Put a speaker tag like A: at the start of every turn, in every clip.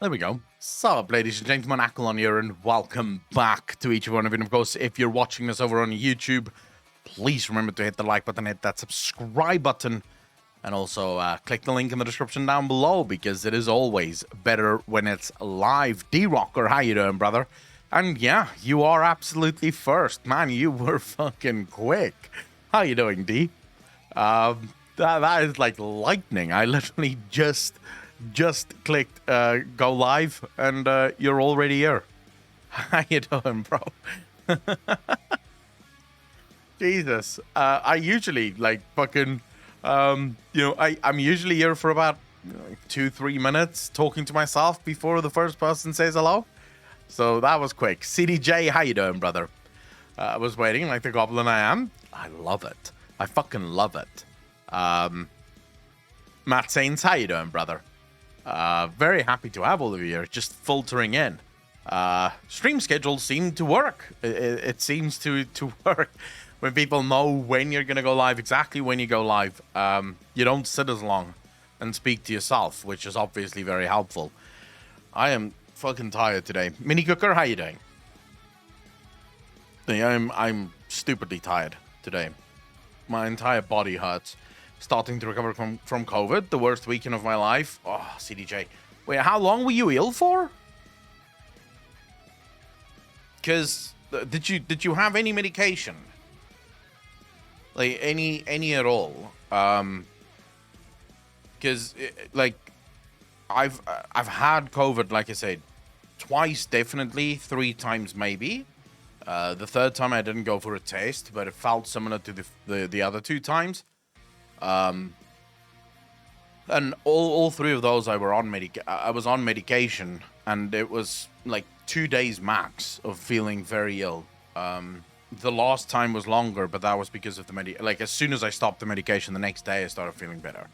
A: There we go. Sup, ladies and gentlemen, Ackle here, and welcome back to each one of you. And of course, if you're watching this over on YouTube, please remember to hit the like button, hit that subscribe button, and also click the link in the description down below, because it is always better when it's live. D-Rocker, how you doing, brother? And yeah, you are absolutely first. Man, you were fucking quick. How you doing, D? That is like lightning. I literally just clicked go live, and you're already here. How you doing, bro? Jesus. I usually like fucking I'm usually here for about 2-3 minutes talking to myself before the first person says hello. So that was quick. CDJ, how you doing, brother? I was waiting like the goblin I am. I love it. I fucking love it. Matt Saints, how you doing, brother? Very happy to have all of you here, just filtering in. Stream schedules seem to work. It seems to work when people know when you're going to go live, exactly when you go live. You don't sit as long and speak to yourself, which is obviously very helpful. I am fucking tired today. Mini Cooker, how you doing? I'm stupidly tired today. My entire body hurts. Starting to recover from COVID, the worst weekend of my life. Oh, CDJ. Wait, how long were you ill for? Because did you have any medication? Like any at all? Because like I've had COVID, like I said, twice definitely, 3 times maybe. The third time I didn't go for a test, but it felt similar to the other 2 times. And all 3 of those I was on medication, and it was like 2 days max of feeling very ill. The last time was longer, but that was because of the like as soon as I stopped the medication, the next day I started feeling better.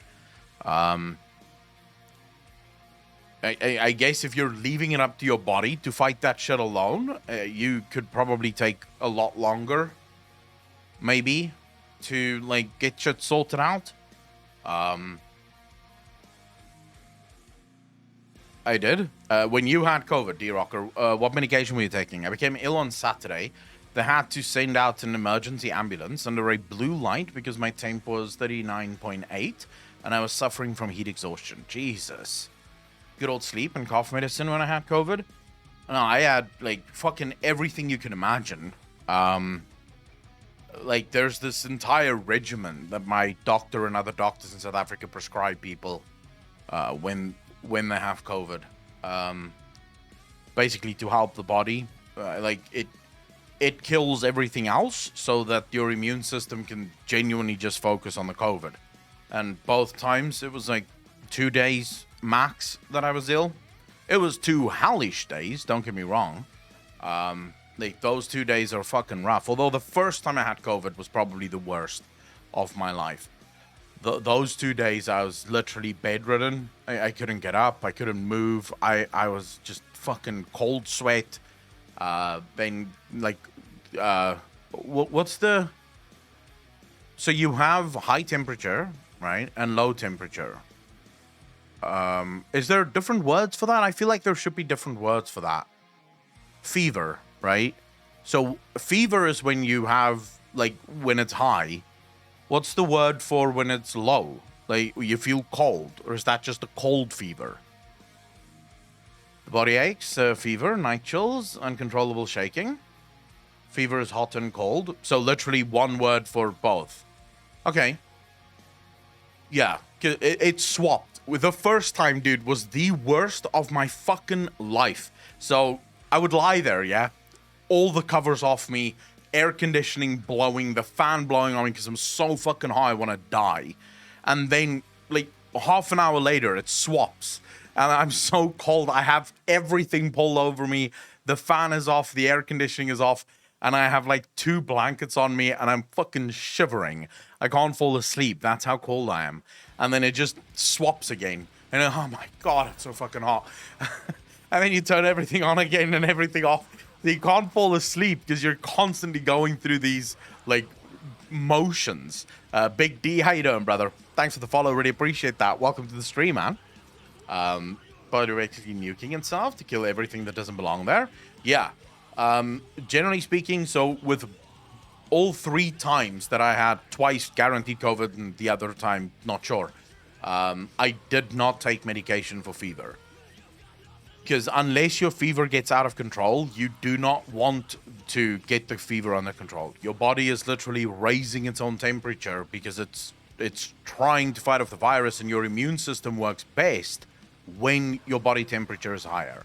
A: I guess if you're leaving it up to your body to fight that shit alone, you could probably take a lot longer, maybe, to like get shit sorted out. I did. When you had COVID, D-Rocker, what medication were you taking? I became ill on Saturday. They had to send out an emergency ambulance under a blue light because my temp was 39.8 and I was suffering from heat exhaustion. Jesus. Good old sleep and cough medicine when I had COVID. No, I had like fucking everything you can imagine. Like there's this entire regimen that my doctor and other doctors in South Africa prescribe people when they have COVID, basically to help the body. Like it kills everything else so that your immune system can genuinely just focus on the COVID. And both times it was like 2 days max that I was ill. It was 2 hellish days, don't get me wrong. Like those 2 days are fucking rough. Although the first time I had COVID was probably the worst of my life. Those 2 days I was literally bedridden. I couldn't get up. I couldn't move. I was just fucking cold sweat. Then like, what's the? So you have high temperature, right, and low temperature. Is there different words for that? I feel like there should be different words for that. Fever, right? So fever is when you have, like, when it's high. What's the word for when it's low? Like, you feel cold, or is that just a cold fever? The body aches, fever, night chills, uncontrollable shaking. Fever is hot and cold. So literally one word for both. Okay. Yeah, it swapped. With the first time, dude, was the worst of my fucking life. So I would lie there, yeah? All the covers off me, air conditioning blowing, the fan blowing on me because I'm so fucking high I want to die. And then, like, half an hour later, it swaps. And I'm so cold. I have everything pulled over me. The fan is off. The air conditioning is off. And I have, like, 2 blankets on me. And I'm fucking shivering. I can't fall asleep. That's how cold I am. And then it just swaps again. And oh my God, it's so fucking hot. And then you turn everything on again and everything off. You can't fall asleep because you're constantly going through these, like, motions. Big D, how you doing, brother? Thanks for the follow. Really appreciate that. Welcome to the stream, man. by directly nuking itself to kill everything that doesn't belong there? Yeah. Generally speaking, so with all 3 times that I had, twice guaranteed COVID and the other time not sure, I did not take medication for fever. Because unless your fever gets out of control, you do not want to get the fever under control. Your body is literally raising its own temperature because it's trying to fight off the virus, and your immune system works best when your body temperature is higher.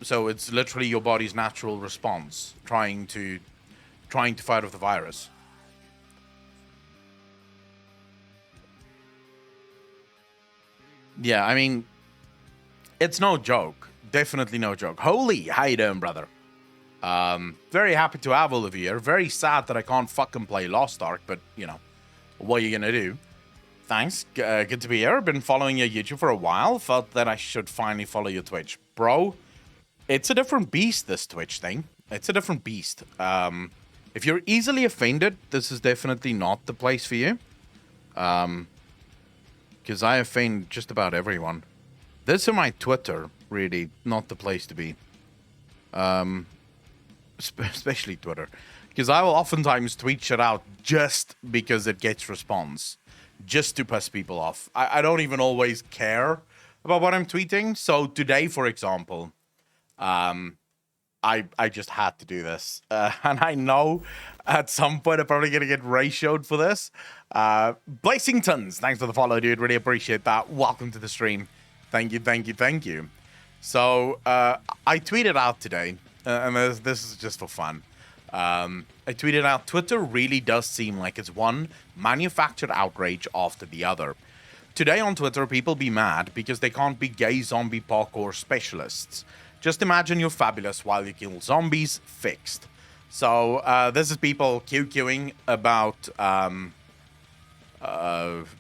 A: So it's literally your body's natural response trying to fight off the virus. Yeah, I mean, it's no joke. Definitely no joke. Holy, how you doing, brother? Very happy to have all of you here. Very sad that I can't fucking play Lost Ark, but, you know, what are you gonna do? Thanks. Good to be here. Been following your YouTube for a while. Felt that I should finally follow your Twitch. Bro, it's a different beast, this Twitch thing. It's a different beast. If you're easily offended, this is definitely not the place for you. Because I offend just about everyone. This is my Twitter, really, not the place to be. Especially Twitter. Because I will oftentimes tweet shit out just because it gets response. Just to piss people off. I don't even always care about what I'm tweeting. So today, for example, I just had to do this. And I know at some point I'm probably going to get ratioed for this. Blazingtons, thanks for the follow, dude. Really appreciate that. Welcome to the stream. Thank you. So I tweeted out today, and this is just for fun. I tweeted out, Twitter really does seem like it's one manufactured outrage after the other. Today on Twitter, people be mad because they can't be gay zombie parkour specialists. Just imagine you're fabulous while you kill zombies, fixed. So this is people QQing about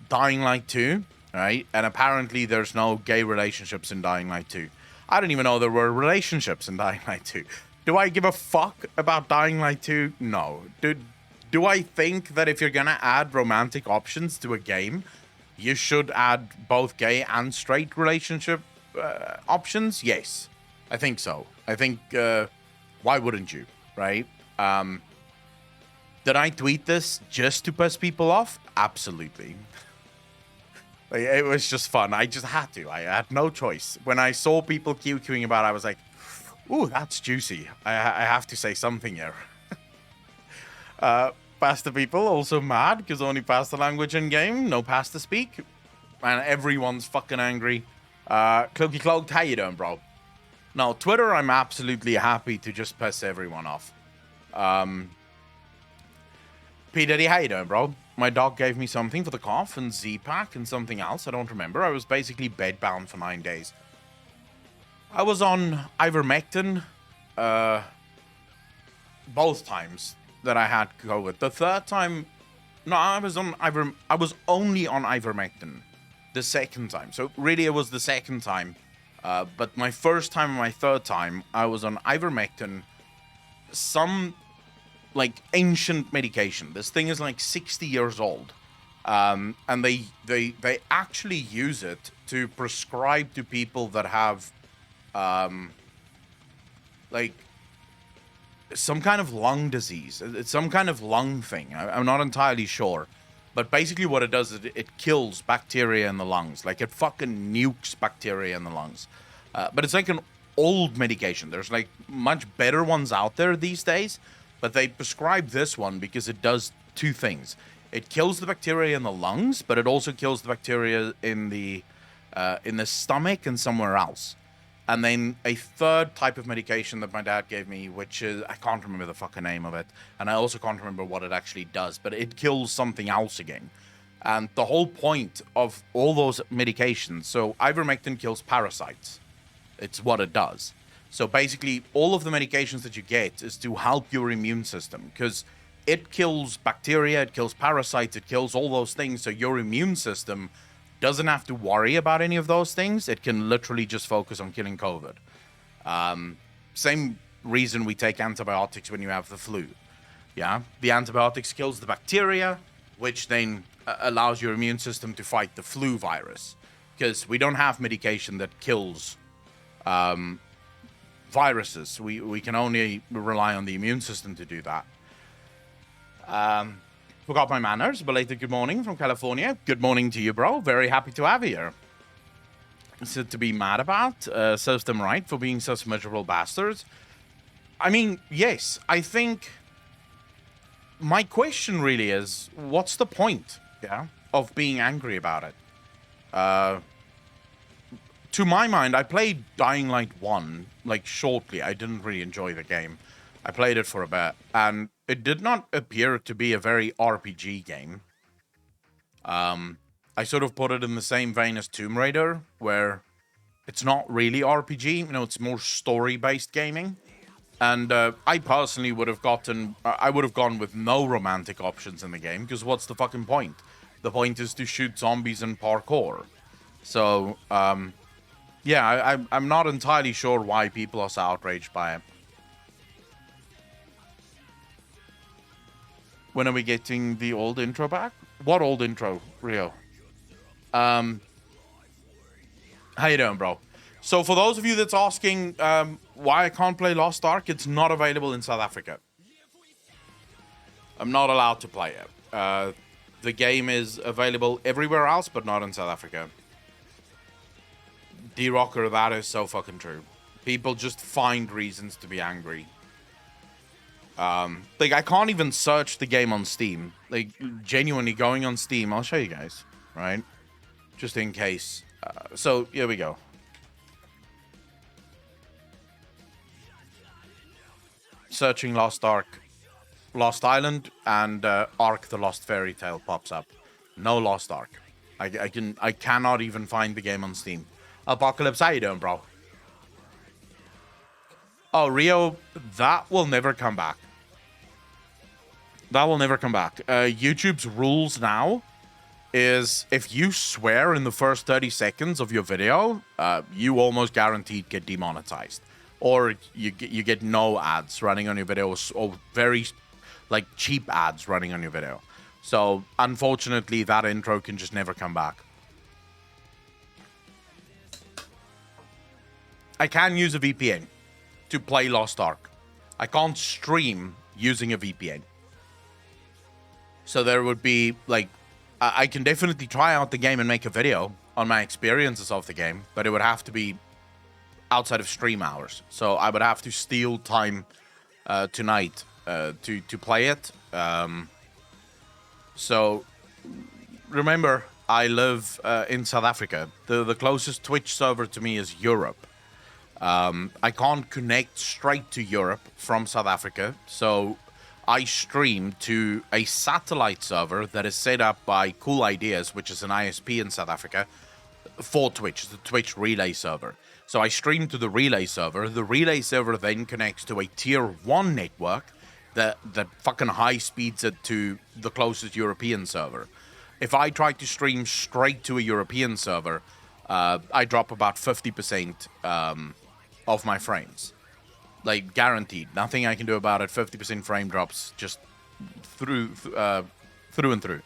A: Dying Light 2, right? And apparently there's no gay relationships in Dying Light 2. I didn't even know there were relationships in Dying Light 2. Do I give a fuck about Dying Light 2? No. Do I think that if you're gonna add romantic options to a game, you should add both gay and straight relationship options? Yes. I think so. I think, why wouldn't you, right? Did I tweet this just to piss people off? Absolutely. Like, it was just fun. I just had to. I had no choice. When I saw people QQing about it, I was like, ooh, that's juicy. I have to say something here. Pasta people also mad because only pasta language in game, no pasta speak. And everyone's fucking angry. Cloaky Cloaked, how you doing, bro? No, Twitter, I'm absolutely happy to just piss everyone off. P. Diddy, how you doing, bro? My dog gave me something for the cough and Z-Pack and something else. I don't remember. I was basically bedbound for 9 days. I was on ivermectin both times that I had COVID. The third time, no, I was only on ivermectin the second time. So really, it was the second time. But my first time and my third time, I was on ivermectin, some like ancient medication. This thing is like 60 years old, and they actually use it to prescribe to people that have like some kind of lung disease. It's some kind of lung thing. I'm not entirely sure. But basically what it does is it kills bacteria in the lungs. Like, it fucking nukes bacteria in the lungs. But it's like an old medication. There's like much better ones out there these days. But they prescribe this one because it does two things. It kills the bacteria in the lungs, but it also kills the bacteria in the stomach and somewhere else. And then a third type of medication that my dad gave me, which is, I can't remember the fucking name of it. And I also can't remember what it actually does, but it kills something else again. And the whole point of all those medications, so ivermectin kills parasites. It's what it does. So basically, all of the medications that you get is to help your immune system, because it kills bacteria, it kills parasites, it kills all those things. So your immune system doesn't have to worry about any of those things. It can literally just focus on killing COVID. Same reason we take antibiotics when you have the flu. Yeah, the antibiotics kills the bacteria, which then allows your immune system to fight the flu virus. because we don't have medication that kills viruses. We can only rely on the immune system to do that. Forgot my manners. Belated good morning from California. Good morning to you, bro. Very happy to have you here. So to be mad about, serves them right for being such miserable bastards. I mean, yes, I think my question really is, what's the point, of being angry about it? To my mind, I played Dying Light 1, like, shortly. I didn't really enjoy the game. I played it for a bit, and it did not appear to be a very RPG game. I sort of put it in the same vein as Tomb Raider, where it's not really RPG, you know, it's more story-based gaming. And I personally would have gone with no romantic options in the game, because what's the fucking point? The point is to shoot zombies and parkour. So, yeah, I'm not entirely sure why people are so outraged by it. When are we getting the old intro back? What old intro, Rio? How you doing, bro? So for those of you that's asking why I can't play Lost Ark, it's not available in South Africa. I'm not allowed to play it. The game is available everywhere else, but not in South Africa. D-Rocker, that is so fucking true. People just find reasons to be angry. Like, I can't even search the game on Steam. Like, genuinely going on Steam, I'll show you guys, right? Just in case. So, here we go. Searching Lost Ark, Lost Island, and Ark the Lost Fairy Tale pops up. No Lost Ark. I cannot even find the game on Steam. Apocalypse, how you doing, bro? Oh, Rio, that will never come back. That will never come back. YouTube's rules now is if you swear in the first 30 seconds of your video, you almost guaranteed get demonetized. Or you get no ads running on your videos, or very, like, cheap ads running on your video. So, unfortunately, that intro can just never come back. I can use a VPN to play Lost Ark. I can't stream using a VPN. So there would be, like, I can definitely try out the game and make a video on my experiences of the game, but it would have to be outside of stream hours. So I would have to steal time tonight to play it. So remember, I live in South Africa. The closest Twitch server to me is Europe. I can't connect straight to Europe from South Africa, so I stream to a satellite server that is set up by Cool Ideas, which is an ISP in South Africa, for Twitch, the Twitch Relay server. So I stream to the Relay server. The Relay server then connects to a Tier 1 network that fucking high speeds it to the closest European server. If I try to stream straight to a European server, I drop about 50% of my frames. Like, guaranteed. Nothing I can do about it. 50% frame drops just through and through.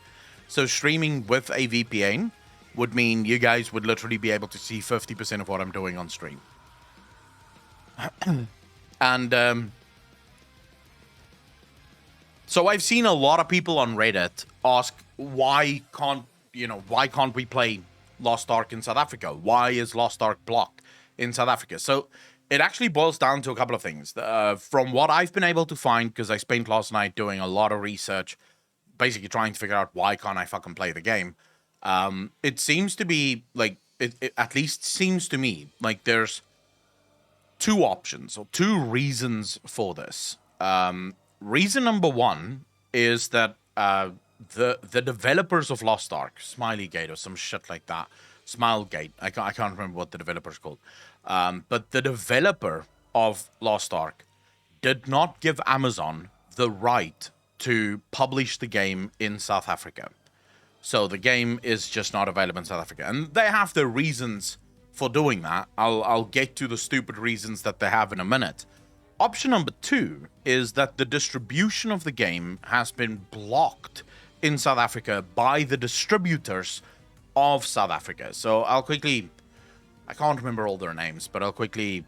A: So streaming with a VPN would mean you guys would literally be able to see 50% of what I'm doing on stream. And so I've seen a lot of people on Reddit ask, why can't we play Lost Ark in South Africa? Why is Lost Ark blocked in South Africa? So it actually boils down to a couple of things. From what I've been able to find, because I spent last night doing a lot of research, basically trying to figure out why can't I fucking play the game. It seems to be, like, it at least seems to me like there's two options or two reasons for this. Reason number one is that the developers of Lost Ark, Smileygate or some shit like that, Smilegate, I can't remember what the developer's called, but the developer of Lost Ark did not give Amazon the right to publish the game in South Africa. So the game is just not available in South Africa. And they have their reasons for doing that. I'll get to the stupid reasons that they have in a minute. Option number two is that the distribution of the game has been blocked in South Africa by the distributors of South Africa. So I'll quickly, I can't remember all their names, but I'll quickly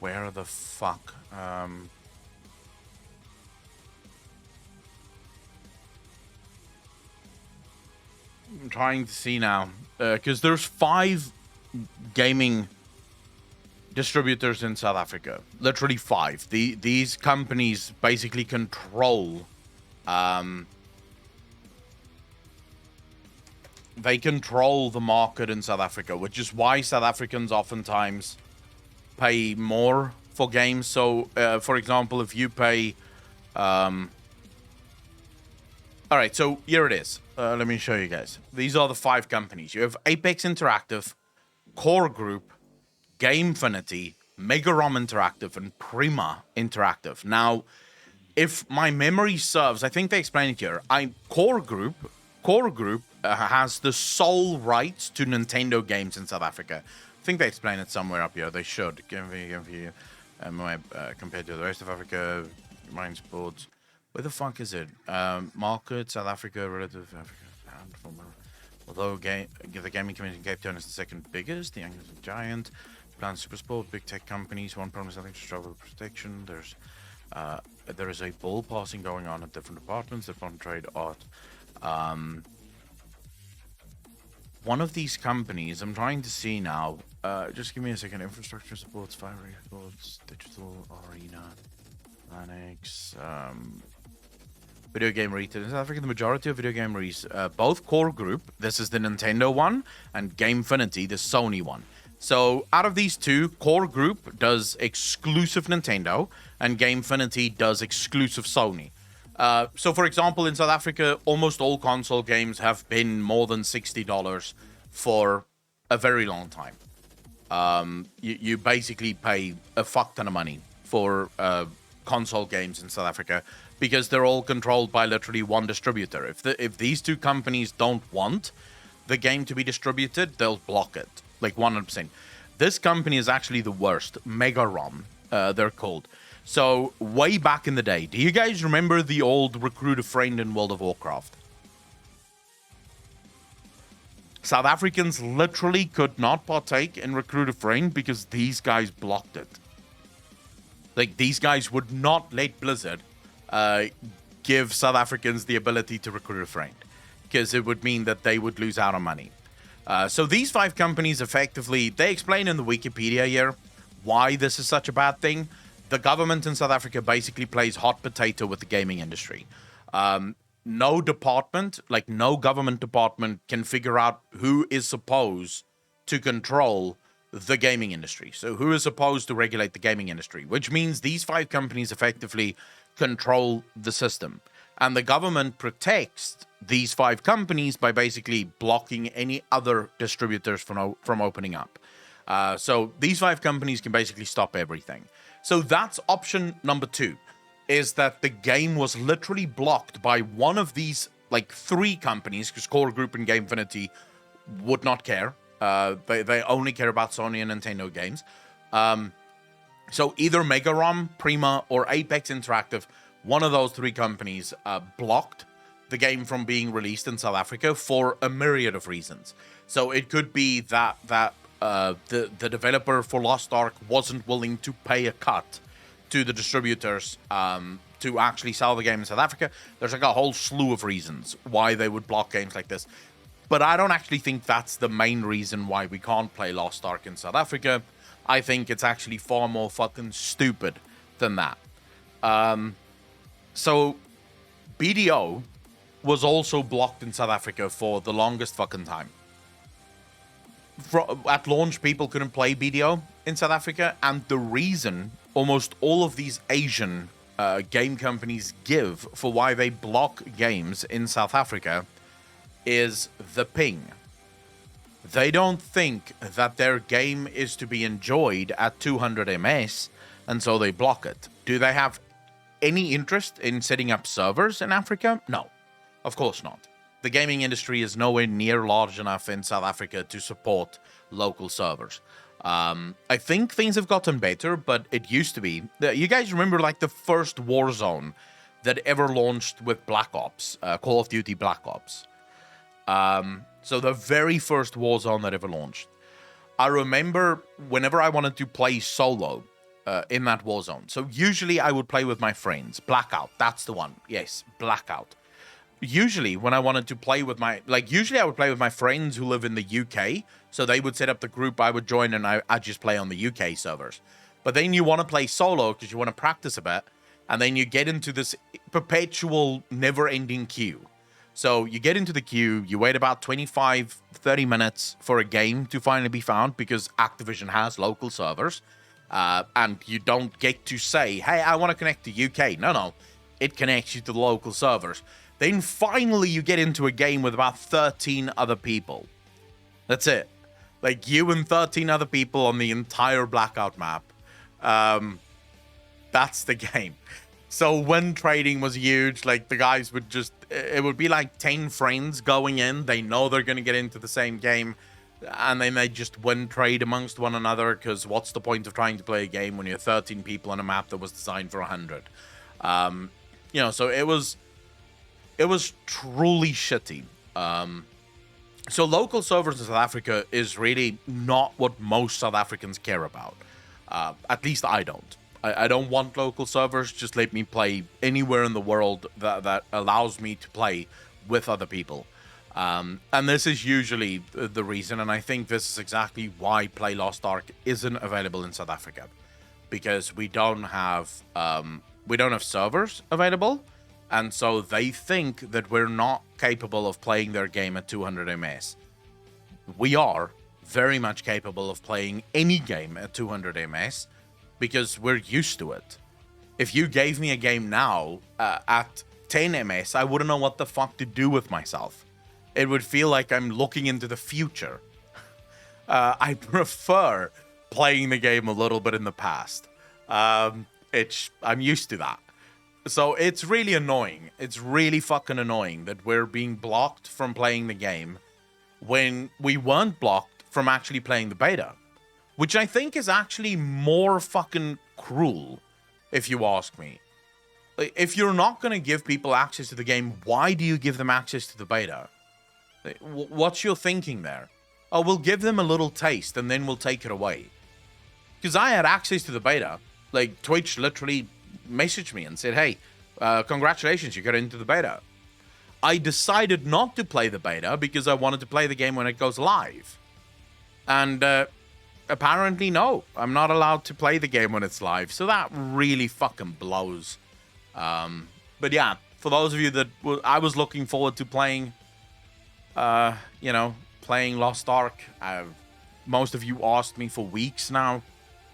A: where the fuck? I'm trying to see now, because there's 5 gaming distributors in South Africa. Literally 5. These companies basically control. They control the market in South Africa, which is why South Africans oftentimes pay more for games. So, for example, if you pay... all right, so here it is. Let me show you guys. These are the 5 companies. You have Apex Interactive, Core Group, Gamefinity, Megarom Interactive, and Prima Interactive. Now, if my memory serves, I think they explain it here. Core Group has the sole rights to Nintendo games in South Africa. I think they explain it somewhere up here. They should. Compared to the rest of Africa, Mind Sports. Where the fuck is it? Market, South Africa, relative Africa. Although the gaming community in Cape Town is the second biggest, the Yankees are giant. Plan Super Sport, big tech companies. One problem is nothing to struggle with protection. There is a ball passing going on at different departments. Department trade, art. One of these companies, I'm trying to see now. Just give me a second. Infrastructure supports, fire reports, digital arena, Linux, video game retail. In South Africa, the majority of video game both Core Group, this is the Nintendo one, and Gamefinity, the Sony one. So out of these two, Core Group does exclusive Nintendo, and Gamefinity does exclusive Sony. So for example, in South Africa, almost all console games have been more than $60 for a very long time. You basically pay a fuck ton of money for console games in South Africa because they're all controlled by literally one distributor. If these two companies don't want the game to be distributed, they'll block it, like 100%. This company is actually the worst. Megarom, they're called. So way back in the day, do you guys remember the old Recruit a Friend in World of Warcraft? South Africans literally could not partake in Recruit a Friend because these guys blocked it. Like, these guys would not let Blizzard give South Africans the ability to recruit a friend because it would mean that they would lose out on money. So these 5 companies effectively, they explain in the Wikipedia here why this is such a bad thing. The government in South Africa basically plays hot potato with the gaming industry. No department, like no government department, can figure out who is supposed to control the gaming industry. So who is supposed to regulate the gaming industry, which means these 5 companies effectively control the system. And the government protects these 5 companies by basically blocking any other distributors from opening up. So these 5 companies can basically stop everything. So that's option number 2, is that the game was literally blocked by one of these, like 3 companies, because Core Group and Gamefinity would not care. They only care about Sony and Nintendo games. So either Megarom, Prima, or Apex Interactive, one of those 3 companies blocked the game from being released in South Africa for a myriad of reasons. So it could be that the developer for Lost Ark wasn't willing to pay a cut to the distributors to actually sell the game in South Africa. There's like a whole slew of reasons why they would block games like this. But I don't actually think that's the main reason why we can't play Lost Ark in South Africa. I think it's actually far more fucking stupid than that. So BDO was also blocked in South Africa for the longest fucking time. At launch, people couldn't play BDO in South Africa, and the reason almost all of these Asian game companies give for why they block games in South Africa is the ping. They don't think that their game is to be enjoyed at 200 ms, and so they block it. Do they have any interest in setting up servers in Africa? No. Of course not. The gaming industry is nowhere near large enough in South Africa to support local servers. I think things have gotten better, but it used to be. You guys remember like the first Warzone that ever launched with Black Ops, Call of Duty Black Ops. So the very first Warzone that ever launched. I remember whenever I wanted to play solo in that Warzone. So usually I would play with my friends. Blackout, that's the one. Yes, Blackout. Usually when I wanted to play with usually I would play with my friends who live in the UK. So they would set up the group, I would join, and I'd just play on the UK servers. But then you want to play solo because you want to practice a bit. And then you get into this perpetual, never-ending queue. So you get into the queue, you wait about 25, 30 minutes for a game to finally be found because Activision has local servers. And you don't get to say, hey, I want to connect to UK. No. It connects you to the local servers. Then finally you get into a game with about 13 other people. That's it. Like you and 13 other people on the entire Blackout map. That's the game. So win trading was huge. Like the guys would it would be like 10 friends going in. They know they're going to get into the same game. And then they just win trade amongst one another. Because what's the point of trying to play a game when you're 13 people on a map that was designed for 100? So it was truly shitty. So local servers in South Africa is really not what most South Africans care about. At least I don't. I don't want local servers. Just let me play anywhere in the world that allows me to play with other people. And this is usually the reason, and I think this is exactly why Play Lost Ark isn't available in South Africa. Because we don't have servers available, and so they think that we're not capable of playing their game at 200 ms. We are very much capable of playing any game at 200 ms because we're used to it. If you gave me a game now at 10 ms, I wouldn't know what the fuck to do with myself. It would feel like I'm looking into the future. I prefer playing the game a little bit in the past. I'm used to that. So it's really annoying. It's really fucking annoying that we're being blocked from playing the game when we weren't blocked from actually playing the beta. Which I think is actually more fucking cruel, if you ask me. If you're not going to give people access to the game, why do you give them access to the beta? What's your thinking there? Oh, we'll give them a little taste and then we'll take it away. Because I had access to the beta. Like, Twitch literally messaged me and said, hey, congratulations, you got into the beta. I decided not to play the beta because I wanted to play the game when it goes live. And apparently, no, I'm not allowed to play the game when it's live. So that really fucking blows. But yeah, for those of you that I was looking forward to playing, playing Lost Ark. Most of you asked me for weeks now,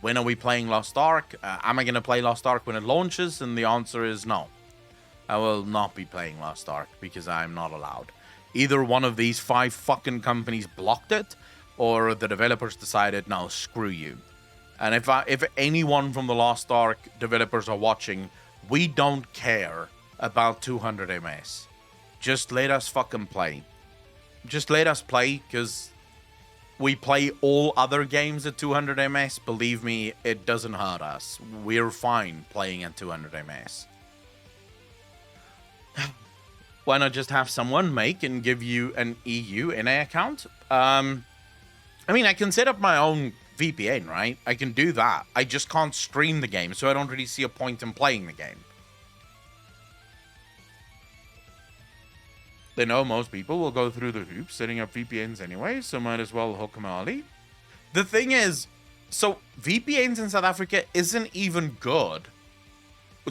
A: when are we playing Lost Ark? Am I going to play Lost Ark when it launches? And the answer is no. I will not be playing Lost Ark because I'm not allowed. Either one of these 5 fucking companies blocked it, or the developers decided, no, screw you. And if anyone from the Lost Ark developers are watching, we don't care about 200 ms. Just let us fucking play. Just let us play, because we play all other games at 200 ms. Believe me, it doesn't hurt us. We're fine playing at 200 ms. Why not just have someone make and give you an EU NA account? I mean, I can set up my own VPN, right? I can do that. I just can't stream the game, so I don't really see a point in playing the game. They know most people will go through the hoops setting up VPNs anyway, so might as well hook them early. The thing is, so VPNs in South Africa isn't even good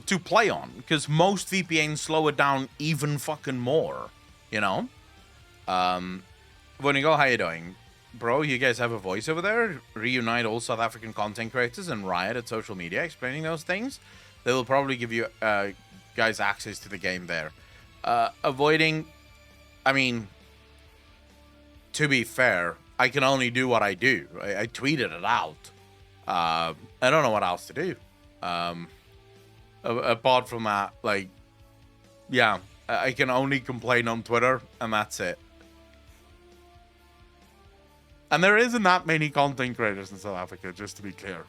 A: to play on, because most VPNs slow it down even fucking more, you know? When you go, how you doing? Bro, you guys have a voice over there? Reunite all South African content creators and riot at social media explaining those things. They will probably give you guys access to the game there. Avoiding... I mean, to be fair, I can only do what I do. I tweeted it out. I don't know what else to do. Apart from that, like, yeah, I can only complain on Twitter, and that's it. And there isn't that many content creators in South Africa, just to be clear.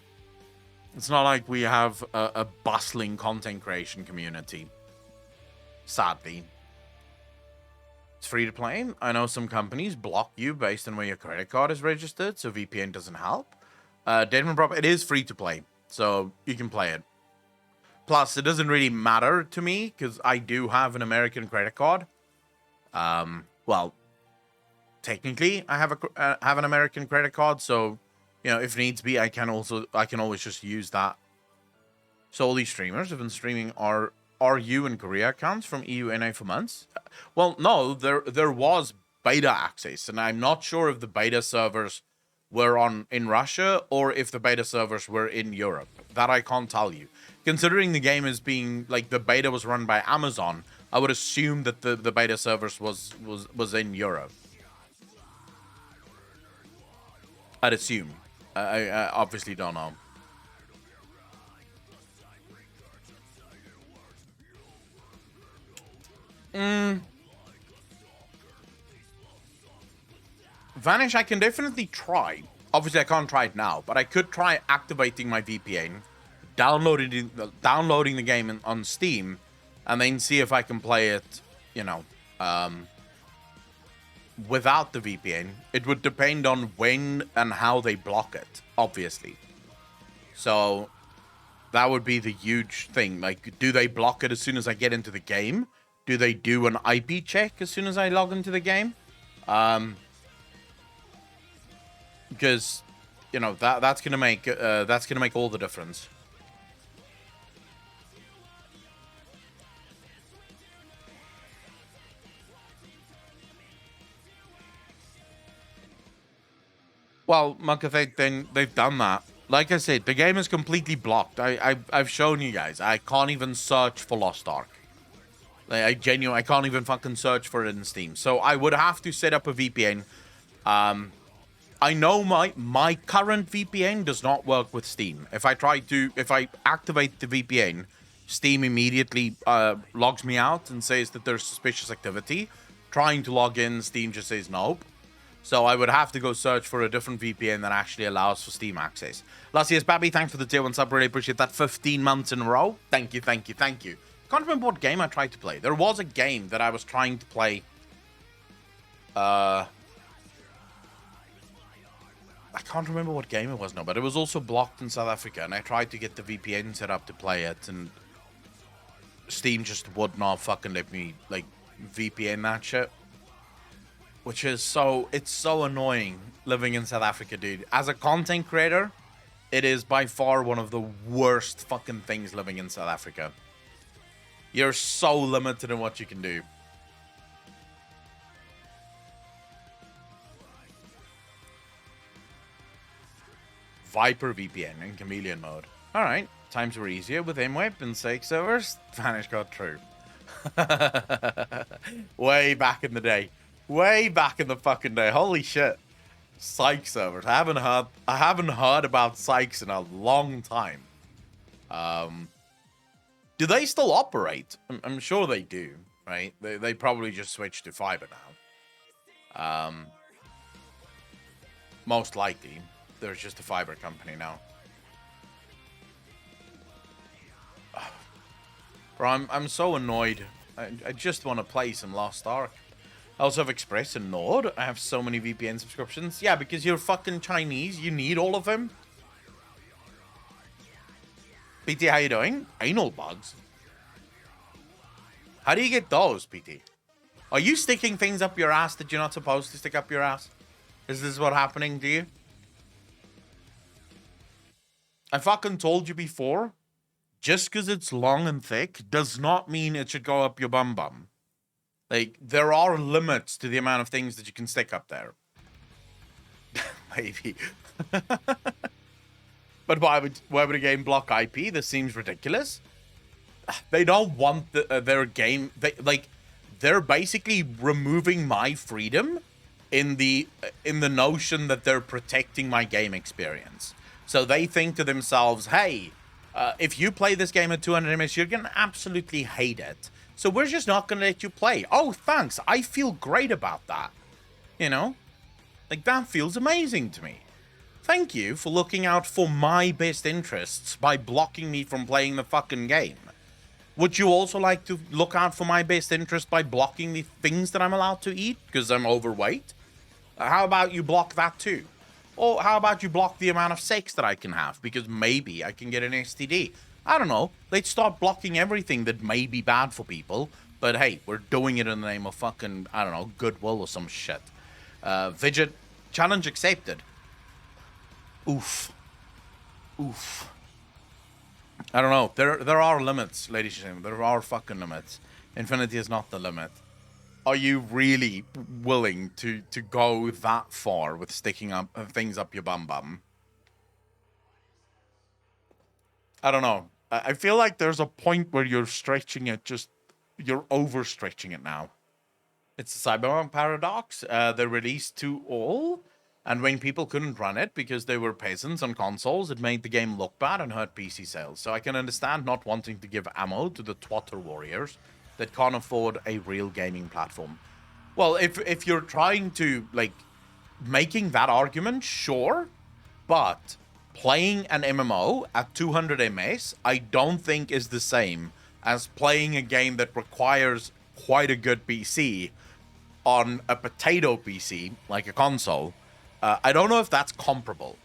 A: It's not like we have a bustling content creation community. Sadly. It's free to play. I know some companies block you based on where your credit card is registered, so VPN doesn't help. It is free to play, so you can play it. Plus, it doesn't really matter to me, because I do have an American credit card. Well, technically, I have an American credit card, so, you know, if needs be, I can always just use that. So all these streamers have been streaming RU and Korea accounts from EU NA for months. Well, no, there was beta access, and I'm not sure if the beta servers were in Russia or if the beta servers were in Europe. That I can't tell you. Considering the game is being, like, the beta was run by Amazon, I would assume that the beta servers was in Europe. I'd assume. I obviously don't know. Vanish, I can definitely try. Obviously, I can't try it now, but I could try activating my VPN, downloading the game on Steam, and then see if I can play it, you know, without the VPN. It would depend on when and how they block it, obviously. So that would be the huge thing. Like, do they block it as soon as I get into the game? Do they do an IP check as soon as I log into the game? Because, you know, that's gonna make all the difference. Well, Munkathe, then they've done that. Like I said, the game is completely blocked. I've shown you guys. I can't even search for Lost Ark. Like, I can't even fucking search for it in Steam. So I would have to set up a VPN. I know my current VPN does not work with Steam. If I activate the VPN, Steam immediately logs me out and says that there's suspicious activity. Trying to log in, Steam just says nope. So I would have to go search for a different VPN that actually allows for Steam access. Lassius Babby, thanks for the tier 1 sub. Really appreciate that. 15 months in a row. Thank you, thank you, thank you. Can't remember what game I tried to play. There was a game that I was trying to play. I can't remember what game it was now, but it was also blocked in South Africa, and I tried to get the VPN set up to play it, and Steam just would not fucking let me, like, VPN that shit. Which is it's so annoying living in South Africa, dude. As a content creator, it is by far one of the worst fucking things living in South Africa. You're so limited in what you can do. Viper VPN in chameleon mode. Alright, times were easier with MWeb and Sake servers. Vanish got true. Way back in the day. Way back in the fucking day. Holy shit. Psych servers. I haven't heard about Psychs in a long time. Do they still operate? I'm sure they do, right? They probably just switched to fiber now. Most likely. There's just a fiber company now. Bro, I'm so annoyed. I just want to play some Lost Ark. I also have Express and Nord. I have so many VPN subscriptions. Yeah, because you're fucking Chinese. You need all of them. PT, how you doing? Anal bugs. How do you get those, PT? Are you sticking things up your ass that you're not supposed to stick up your ass? Is this what's happening to you? I fucking told you before. Just because it's long and thick does not mean it should go up your bum bum. Like, there are limits to the amount of things that you can stick up there. Maybe. But why would a game block IP? This seems ridiculous. They don't want their game... They're basically removing my freedom in the notion that they're protecting my game experience. So they think to themselves, hey, if you play this game at 200 ms, you're going to absolutely hate it. So we're just not going to let you play. Oh, thanks. I feel great about that. You know? Like, that feels amazing to me. Thank you for looking out for my best interests by blocking me from playing the fucking game. Would you also like to look out for my best interest by blocking the things that I'm allowed to eat because I'm overweight? How about you block that too? Or how about you block the amount of sex that I can have because maybe I can get an STD? I don't know. Let's start blocking everything that may be bad for people. But hey, we're doing it in the name of fucking, I don't know, goodwill or some shit. Fidget, challenge accepted. Oof. Oof. I don't know. There are limits, ladies and gentlemen. There are fucking limits. Infinity is not the limit. Are you really willing to go that far with sticking up things up your bum? I don't know. I feel like there's a point where you're stretching it. You're overstretching it now. It's the Cyberpunk paradox. They released to all. And when people couldn't run it because they were peasants on consoles, it made the game look bad and hurt PC sales. So I can understand not wanting to give ammo to the twatter warriors that can't afford a real gaming platform. Well, if you're trying to, like, making that argument, sure. But playing an MMO at 200 ms, I don't think is the same as playing a game that requires quite a good PC on a potato PC, like a console. I don't know if that's comparable.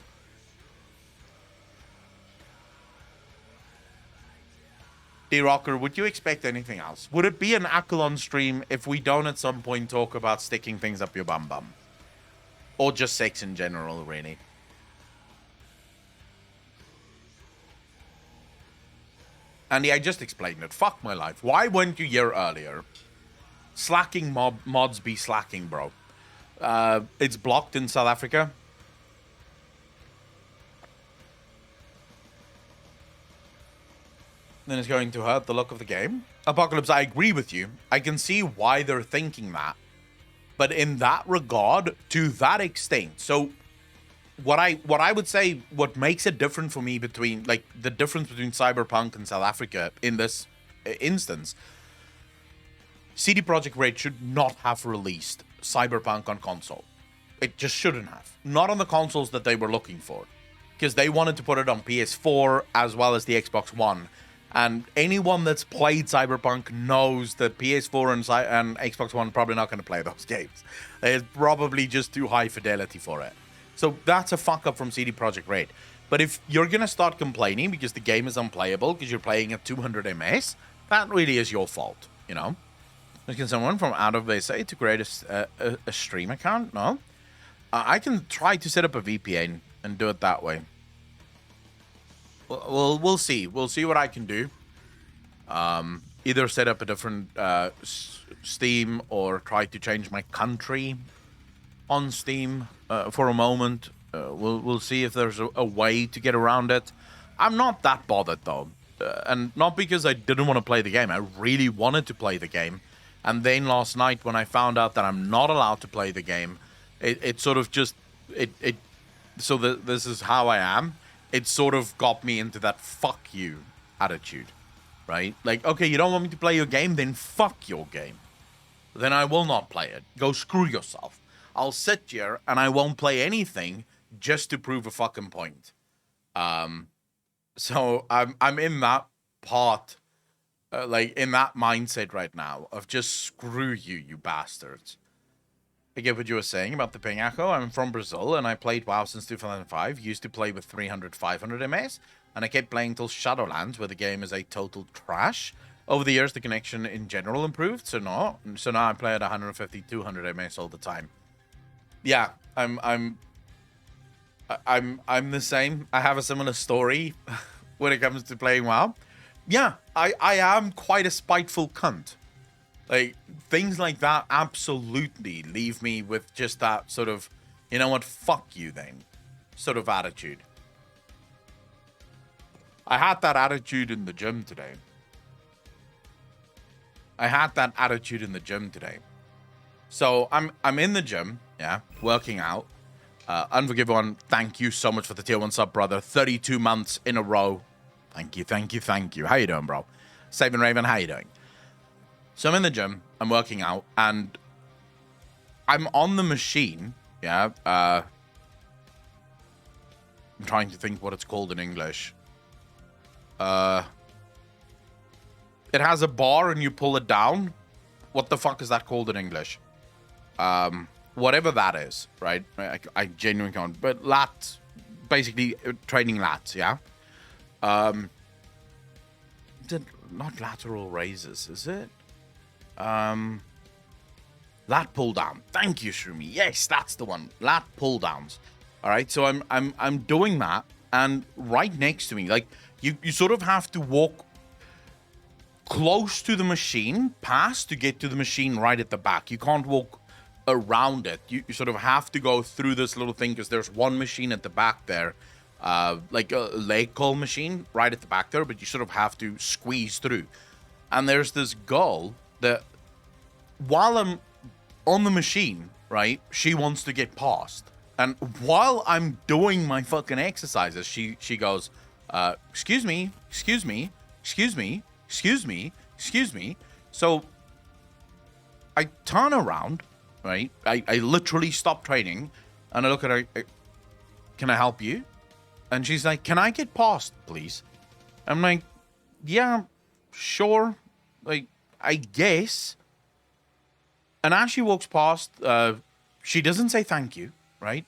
A: D-Rocker, would you expect anything else? Would it be an Akalon stream if we don't at some point talk about sticking things up your bum? Or just sex in general, really? Andy, I just explained it. Fuck my life. Why weren't you here earlier? Slacking mods be slacking, bro. It's blocked in South Africa. Then it's going to hurt the look of the game. Apocalypse, I agree with you. I can see why they're thinking that. But in that regard, to that extent, so what I would say, what makes it different for me between, like, the difference between Cyberpunk and South Africa in this instance, CD Projekt Red should not have released Cyberpunk on console. It just shouldn't have. Not on the consoles that they were looking for. Because they wanted to put it on PS4 as well as the Xbox One. And anyone that's played Cyberpunk knows that PS4 and Xbox One are probably not going to play those games. It's probably just too high fidelity for it. So that's a fuck up from CD Projekt Red. But if you're going to start complaining because the game is unplayable because you're playing at 200 ms, that really is your fault, you know? Can someone from out of SA to create a stream account? No. I can try to set up a VPN and do it that way. We'll see. We'll see what I can do. Either set up a different Steam or try to change my country on Steam for a moment. We'll see if there's a way to get around it. I'm not that bothered though, and not because I didn't want to play the game. I really wanted to play the game. And then last night, when I found out that I'm not allowed to play the game, it sort of just so this is how I am. It sort of got me into that fuck you attitude, right? Like, okay, you don't want me to play your game, then fuck your game. Then I will not play it. Go screw yourself. I'll sit here and I won't play anything just to prove a fucking point. So I'm in that part. Like, in that mindset right now of just screw you, you bastards. I get what you were saying about the ping echo. I'm from Brazil, and I played WoW since 2005. Used to play with 300, 500 ms, and I kept playing till Shadowlands, where the game is a total trash. Over the years, the connection in general improved, so now I play at 150, 200 ms all the time. Yeah, I'm the same. I have a similar story when it comes to playing WoW. Yeah, I am quite a spiteful cunt. Like, things like that absolutely leave me with just that sort of, you know what, fuck you then, sort of attitude. I had that attitude in the gym today. So I'm in the gym, yeah, working out. Unforgiven, thank you so much for the tier 1 sub, brother. 32 months in a row. Thank you. How you doing, bro? Saving Raven, how you doing? So I'm in the gym, I'm working out, and I'm on the machine. Yeah. I'm trying to think what it's called in English. It has a bar and you pull it down. What the fuck is that called in English? Whatever that is, right? I genuinely can't. But lats, basically training lats, yeah? Not lateral raises, is it? Lat pull down. Thank you, Shroomy. Yes, that's the one. Lat pull downs. All right, so I'm doing that, and right next to me, like you sort of have to walk close to the machine, past to get to the machine right at the back. You can't walk around it. You sort of have to go through this little thing because there's one machine at the back there, like a leg curl machine right at the back there, but you sort of have to squeeze through. And there's this girl that, while I'm on the machine, right, she wants to get past. And while I'm doing my fucking exercises, she goes, excuse me, excuse me, excuse me, excuse me, excuse me. So I turn around, right? I literally stop training and I look at her, can I help you? And she's like, can I get past, please? I'm like, yeah, sure. Like, I guess. And as she walks past, she doesn't say thank you, right?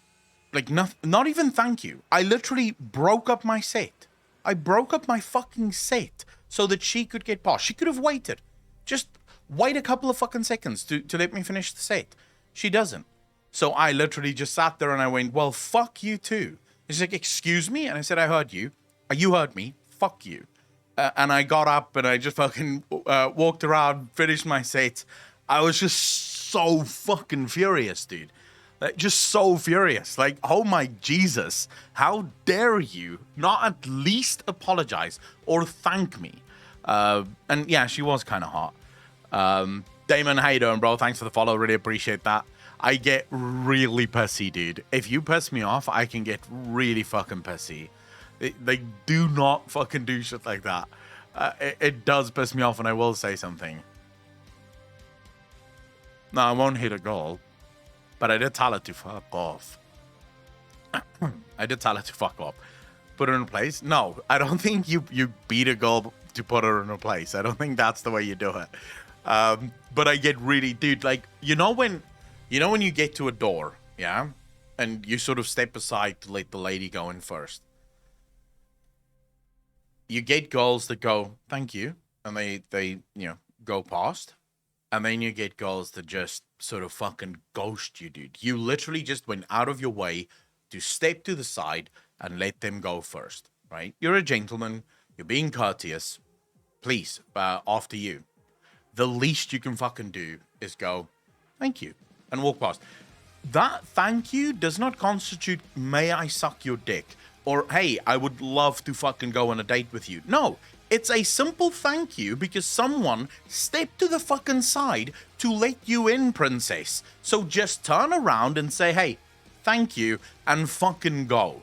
A: Like, not even thank you. I literally broke up my set. I broke up my fucking set so that she could get past. She could have waited. Just wait a couple of fucking seconds to let me finish the set. She doesn't. So I literally just sat there and I went, well, fuck you too. She's like, excuse me? And I said, I heard you. You heard me. Fuck you. And I got up and I just fucking walked around, finished my set. I was just so fucking furious, dude. Like, just so furious. Like, oh my Jesus. How dare you not at least apologize or thank me? And yeah, she was kind of hot. Damon, how you doing, bro? Thanks for the follow. Really appreciate that. I get really pissy, dude. If you piss me off, I can get really fucking pissy. They do not fucking do shit like that. It does piss me off, and I will say something. No, I won't hit a goal, but I did tell her to fuck off. I did tell her to fuck off. Put her in place? No, I don't think you beat a girl to put her in her place. I don't think that's the way you do it. But I get really, dude, like, you know when you get to a door, yeah? And you sort of step aside to let the lady go in first. You get girls that go, thank you, and they go past. And then you get girls that just sort of fucking ghost you, dude. You literally just went out of your way to step to the side and let them go first, right? You're a gentleman. You're being courteous. Please, after you. The least you can fucking do is go, thank you, and walk past. That thank you does not constitute, may I suck your dick? Or, hey, I would love to fucking go on a date with you. No, it's a simple thank you because someone stepped to the fucking side to let you in, princess. So just turn around and say, hey, thank you, and fucking go.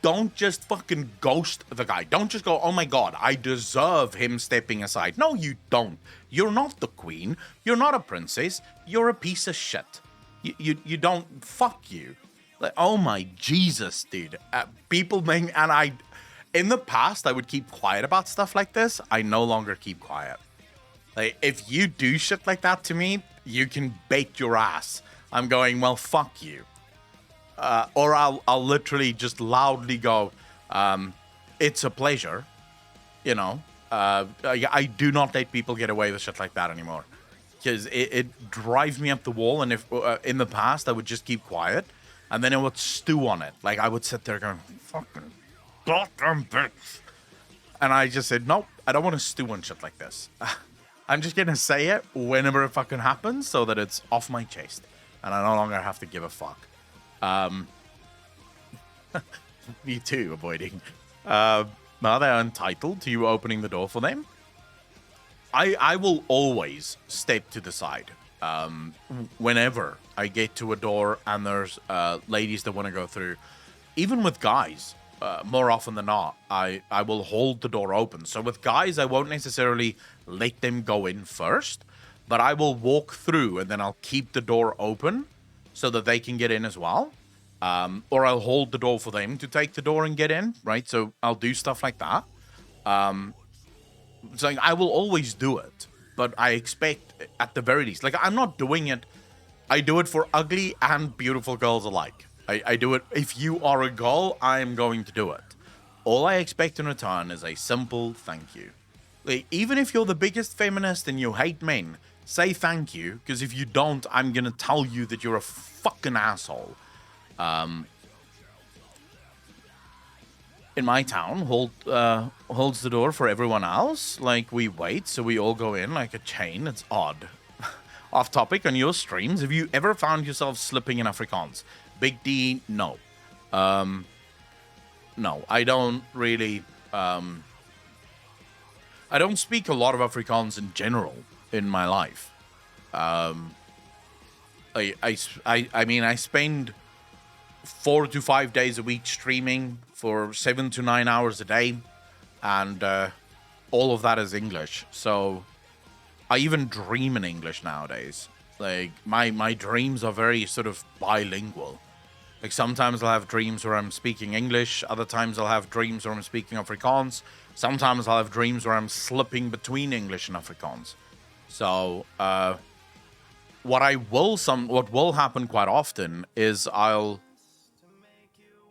A: Don't just fucking ghost the guy. Don't just go, oh my God, I deserve him stepping aside. No, you don't. You're not the queen. You're not a princess. You're a piece of shit. You don't, fuck you. Like, oh my Jesus, dude. People make, and I, in the past, I would keep quiet about stuff like this. I no longer keep quiet. Like, if you do shit like that to me, you can bait your ass. I'm going, well, fuck you. Or I'll literally just loudly go, it's a pleasure. You know, I do not let people get away with shit like that anymore. Because it drives me up the wall. And if in the past, I would just keep quiet. And then I would stew on it. Like, I would sit there going, fucking goddamn bitch. And I just said, nope, I don't want to stew on shit like this. I'm just going to say it whenever it fucking happens so that it's off my chest. And I no longer have to give a fuck. Me too, avoiding. Are they entitled to you opening the door for them? I will always step to the side. Whenever I get to a door and there's ladies that want to go through, even with guys, more often than not, I will hold the door open. So with guys, I won't necessarily let them go in first, but I will walk through and then I'll keep the door open so that they can get in as well. Or I'll hold the door for them to take the door and get in, right? So I'll do stuff like that. So I will always do it, but I expect at the very least, like I'm not doing it. I do it for ugly and beautiful girls alike. I do it. If you are a girl, I am going to do it. All I expect in return is a simple thank you. Like, even if you're the biggest feminist and you hate men, say thank you, because if you don't, I'm gonna tell you that you're a fucking asshole. In my town, holds the door for everyone else. Like, we wait, so we all go in like a chain. It's odd. Off topic, on your streams, have you ever found yourself slipping in Afrikaans? Big D, no. No, I don't really... I don't speak a lot of Afrikaans in general in my life. I mean, I spend 4 to 5 days a week streaming for 7 to 9 hours a day, and all of that is English. So I even dream in English nowadays. Like, my dreams are very sort of bilingual. Like, sometimes I'll have dreams where I'm speaking English, other times I'll have dreams where I'm speaking Afrikaans, sometimes I'll have dreams where I'm slipping between English and Afrikaans. So, what will happen quite often is I'll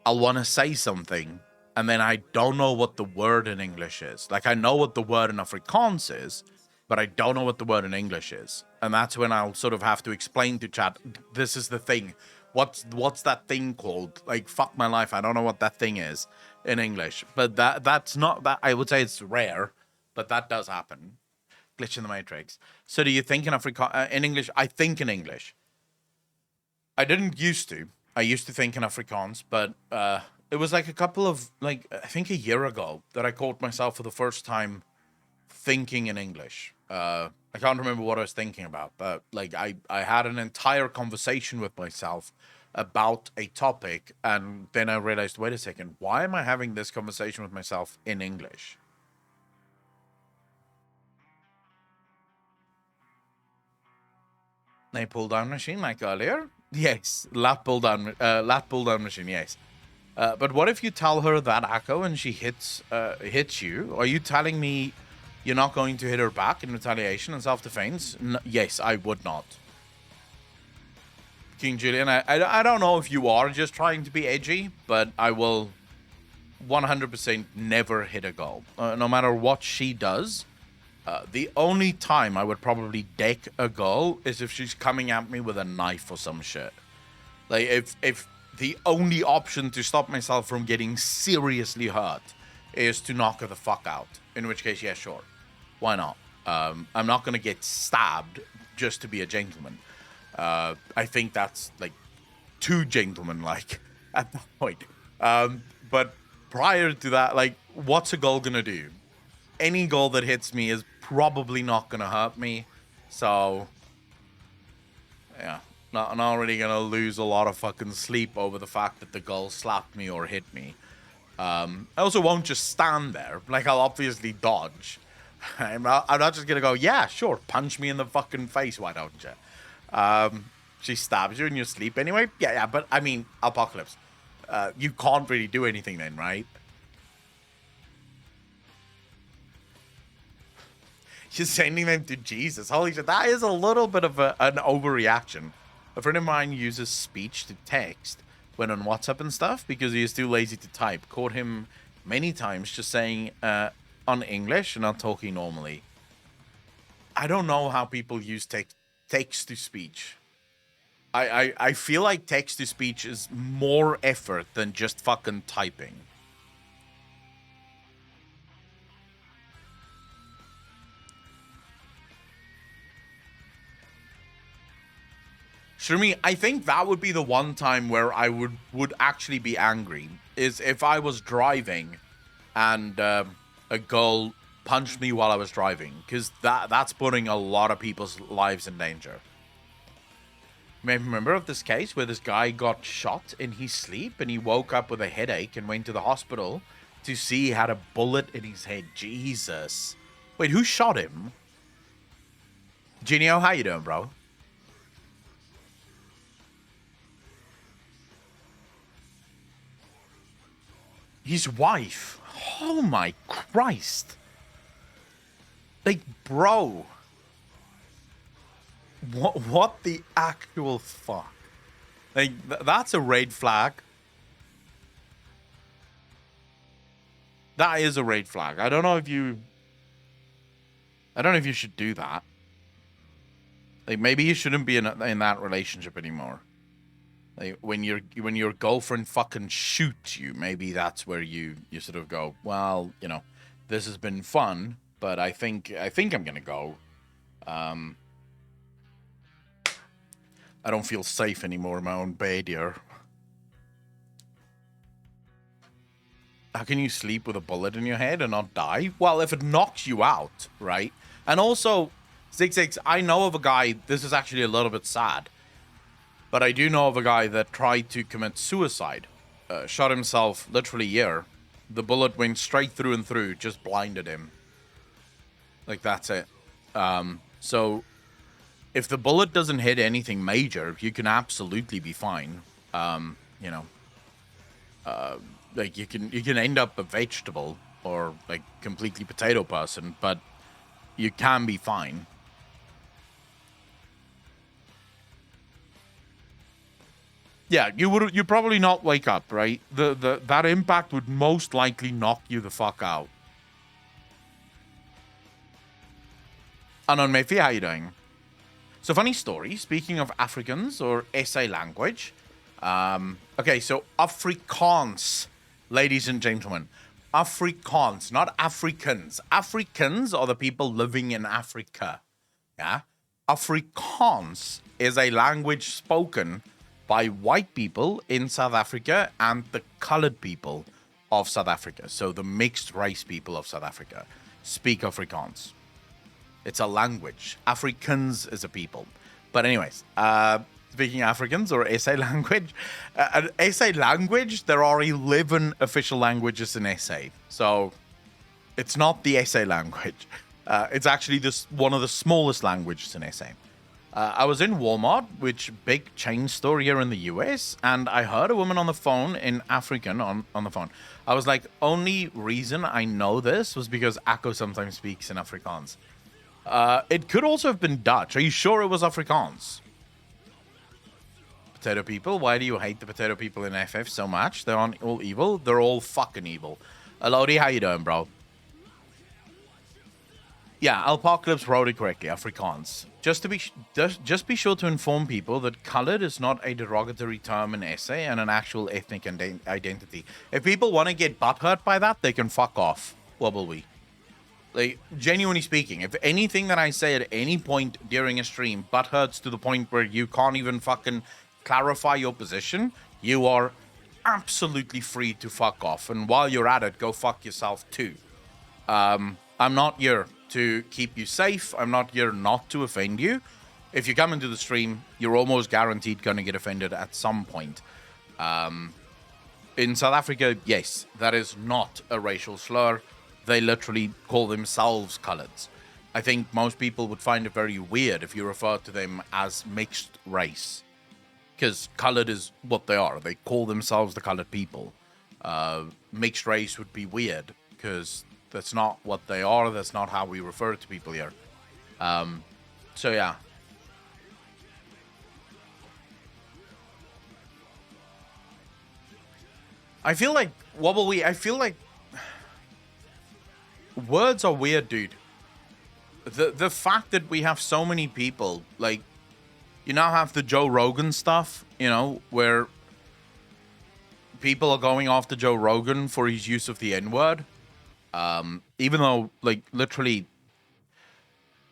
A: want to say something, and then I don't know what the word in English is. Like, I know what the word in Afrikaans is, but I don't know what the word in English is. And that's when I'll sort of have to explain to chat, this is the thing. What's that thing called? Like, fuck my life, I don't know what that thing is in English. But that's not that. I would say it's rare, but that does happen. Glitch in the Matrix. So do you think in in English? I think in English. I didn't used to. I used to think in Afrikaans, but it was like I think a year ago that I caught myself for the first time thinking in English. I can't remember what I was thinking about, but like I had an entire conversation with myself about a topic, and then I realized, wait a second, why am I having this conversation with myself in English? A pull down machine like earlier? Yes, lat pull down machine. Yes. But what if you tell her that, Akko, and she hits you? Are you telling me you're not going to hit her back in retaliation and self-defense? Yes, I would not. King Julian, I don't know if you are just trying to be edgy, but I will 100% never hit a girl. No matter what she does. The only time I would probably deck a girl is if she's coming at me with a knife or some shit. Like, if the only option to stop myself from getting seriously hurt is to knock her the fuck out. In which case, yeah, sure. Why not? I'm not going to get stabbed just to be a gentleman. I think that's, like, too gentleman-like at that point. But prior to that, like, what's a girl going to do? Any girl that hits me is probably not going to hurt me. So, yeah. Not really going to lose a lot of fucking sleep over the fact that the girl slapped me or hit me. I also won't just stand there. Like, I'll obviously dodge. I'm not just going to go, yeah, sure, punch me in the fucking face, why don't you? She stabs you in your sleep anyway? Yeah, but, I mean, Apocalypse. You can't really do anything then, right? You're sending them to Jesus. Holy shit, that is a little bit of an overreaction. A friend of mine uses speech to text when on WhatsApp and stuff because he is too lazy to type. Caught him many times just saying on English and not talking normally. I don't know how people use text to speech. I feel like text to speech is more effort than just fucking typing. Shroomy, I think that would be the one time where I would actually be angry, is if I was driving and a girl punched me while I was driving, because that's putting a lot of people's lives in danger. You may remember of this case where this guy got shot in his sleep and he woke up with a headache and went to the hospital to see he had a bullet in his head. Jesus. Wait, who shot him? Genio, how you doing, bro? His wife. Oh my Christ. Like, bro. What the actual fuck? Like, that's a red flag. That is a red flag. I don't know if you should do that. Like, maybe you shouldn't be in that relationship anymore. Like, when your girlfriend fucking shoots you, maybe that's where you sort of go, well, you know, this has been fun, but I think I'm gonna go. I don't feel safe anymore in my own bed here. How can you sleep with a bullet in your head and not die? Well, if it knocks you out, right? And also, 6 I know of a guy, this is actually a little bit sad, but I do know of a guy that tried to commit suicide. Shot himself literally here. The bullet went straight through and through, just blinded him. Like, that's it. So, if the bullet doesn't hit anything major, you can absolutely be fine. You know, like you can end up a vegetable or like completely potato person, but you can be fine. Yeah, you probably not wake up, right? That impact would most likely knock you the fuck out. Unknown Mayfi, how you doing? So, funny story, speaking of Africans or SA language. Okay, so Afrikaans, ladies and gentlemen. Afrikaans, not Africans. Africans are the people living in Africa. Yeah? Afrikaans is a language spoken by white people in South Africa and the colored people of South Africa. So the mixed race people of South Africa speak Afrikaans. It's a language. Africans is a people. But anyways, speaking Africans or SA language, SA language, there are 11 official languages in SA. So it's not the SA language. It's actually one of the smallest languages in SA. I was in Walmart, which big chain store here in the US, and I heard a woman on the phone in African on the phone. I was like, only reason I know this was because Akko sometimes speaks in Afrikaans. It could also have been Dutch. Are you sure it was Afrikaans? Potato people, why do you hate the potato people in FF so much? They aren't all evil. They're all fucking evil. Elodie, how you doing, bro? Yeah, Alpocalypse wrote it correctly, Afrikaans. Just be sure to inform people that colored is not a derogatory term in SA and an actual ethnic identity. If people want to get butthurt by that, they can fuck off. Wobble we. Like, genuinely speaking, if anything that I say at any point during a stream butthurts to the point where you can't even fucking clarify your position, you are absolutely free to fuck off. And while you're at it, go fuck yourself too. I'm not here to keep you safe. I'm not here not to offend you. If you come into the stream, you're almost guaranteed going to get offended at some point. In South Africa, yes, that is not a racial slur. They literally call themselves coloreds. I think most people would find it very weird if you refer to them as mixed race. Because colored is what they are. They call themselves the colored people. Mixed race would be weird because that's not what they are. That's not how we refer to people here. So yeah. I feel like words are weird, dude. The fact that we have so many people, like, you now have the Joe Rogan stuff, you know, where people are going after Joe Rogan for his use of the N-word. Even though, like, literally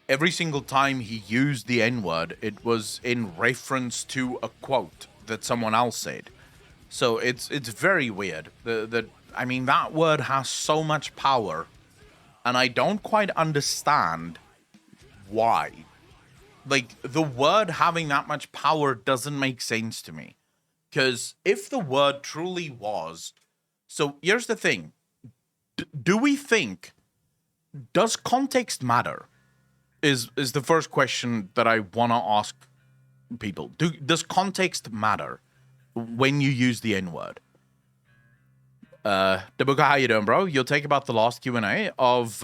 A: every single time he used the N-word, it was in reference to a quote that someone else said. So it's very weird. I mean, that word has so much power, and I don't quite understand why. Like, the word having that much power doesn't make sense to me. Because if the word truly was... So here's the thing. Do we think... Does context matter? is the first question that I want to ask people. Does context matter when you use the N-word? Debuka, how you doing, bro? You'll take about the last Q&A of...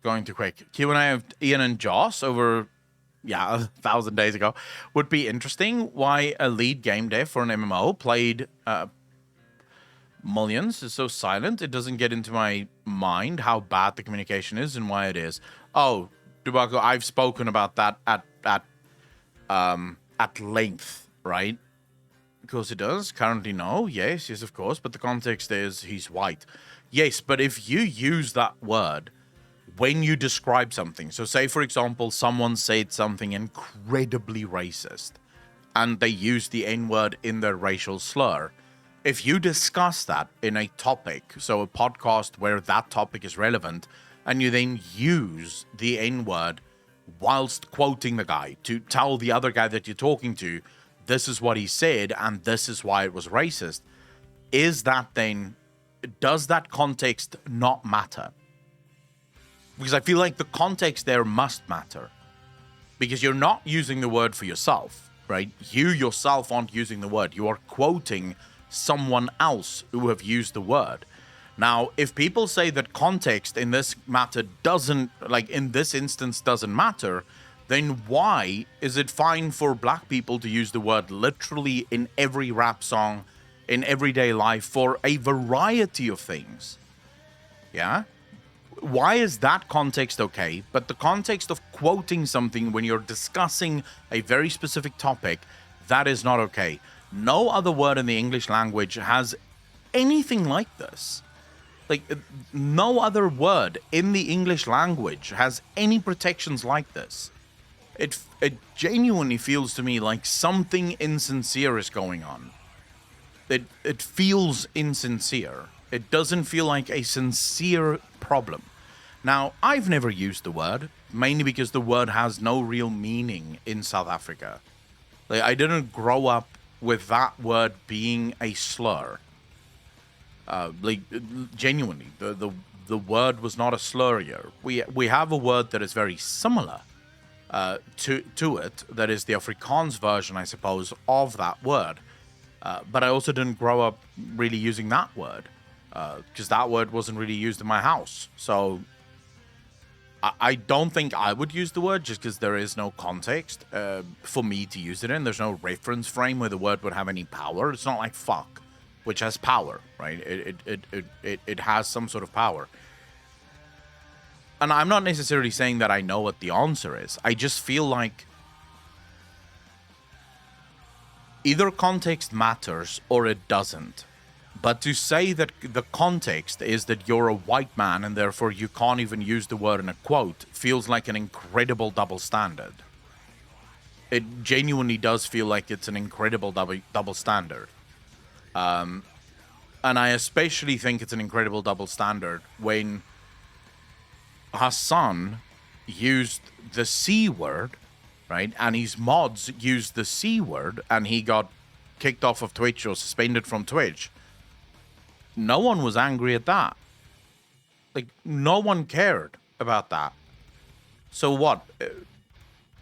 A: going too quick. Q&A of Ian and Joss over... Yeah, 1,000 days ago. Would be interesting why a lead game dev for an MMO played... Millions is so silent, it doesn't get into my mind how bad the communication is and why it is. Oh, Dubaco, I've spoken about that at length, right? Because it does. Currently, no. Yes, of course. But the context is he's white. Yes, but if you use that word when you describe something, so say, for example, someone said something incredibly racist and they used the N-word in their racial slur, if you discuss that in a topic, so a podcast where that topic is relevant, and you then use the N-word whilst quoting the guy to tell the other guy that you're talking to, this is what he said, and this is why it was racist, does that context not matter? Because I feel like the context there must matter. Because you're not using the word for yourself, right? You yourself aren't using the word. You are quoting someone else who have used the word. Now, if people say that context in this matter doesn't, like in this instance doesn't matter, then why is it fine for black people to use the word literally in every rap song, in everyday life, for a variety of things? Yeah? Why is that context okay, but the context of quoting something when you're discussing a very specific topic, that is not okay? No other word in the English language has anything like this. Like, no other word in the English language has any protections like this. It genuinely feels to me like something insincere is going on. It feels insincere. It doesn't feel like a sincere problem. Now, I've never used the word, mainly because the word has no real meaning in South Africa. Like, I didn't grow up with that word being a slur. Genuinely, the word was not a slur here. We have a word that is very similar to it, that is the Afrikaans version, I suppose, of that word. But I also didn't grow up really using that word, because that word wasn't really used in my house. So I don't think I would use the word just because there is no context for me to use it in. There's no reference frame where the word would have any power. It's not like fuck, which has power, right? It has some sort of power. And I'm not necessarily saying that I know what the answer is. I just feel like either context matters or it doesn't. But to say that the context is that you're a white man and therefore you can't even use the word in a quote feels like an incredible double standard. It genuinely does feel like it's an incredible double standard. And I especially think it's an incredible double standard when Hassan used the C word, right? And his mods used the C word and he got kicked off of Twitch or suspended from Twitch. No one was angry at that. Like, no one cared about that. So what?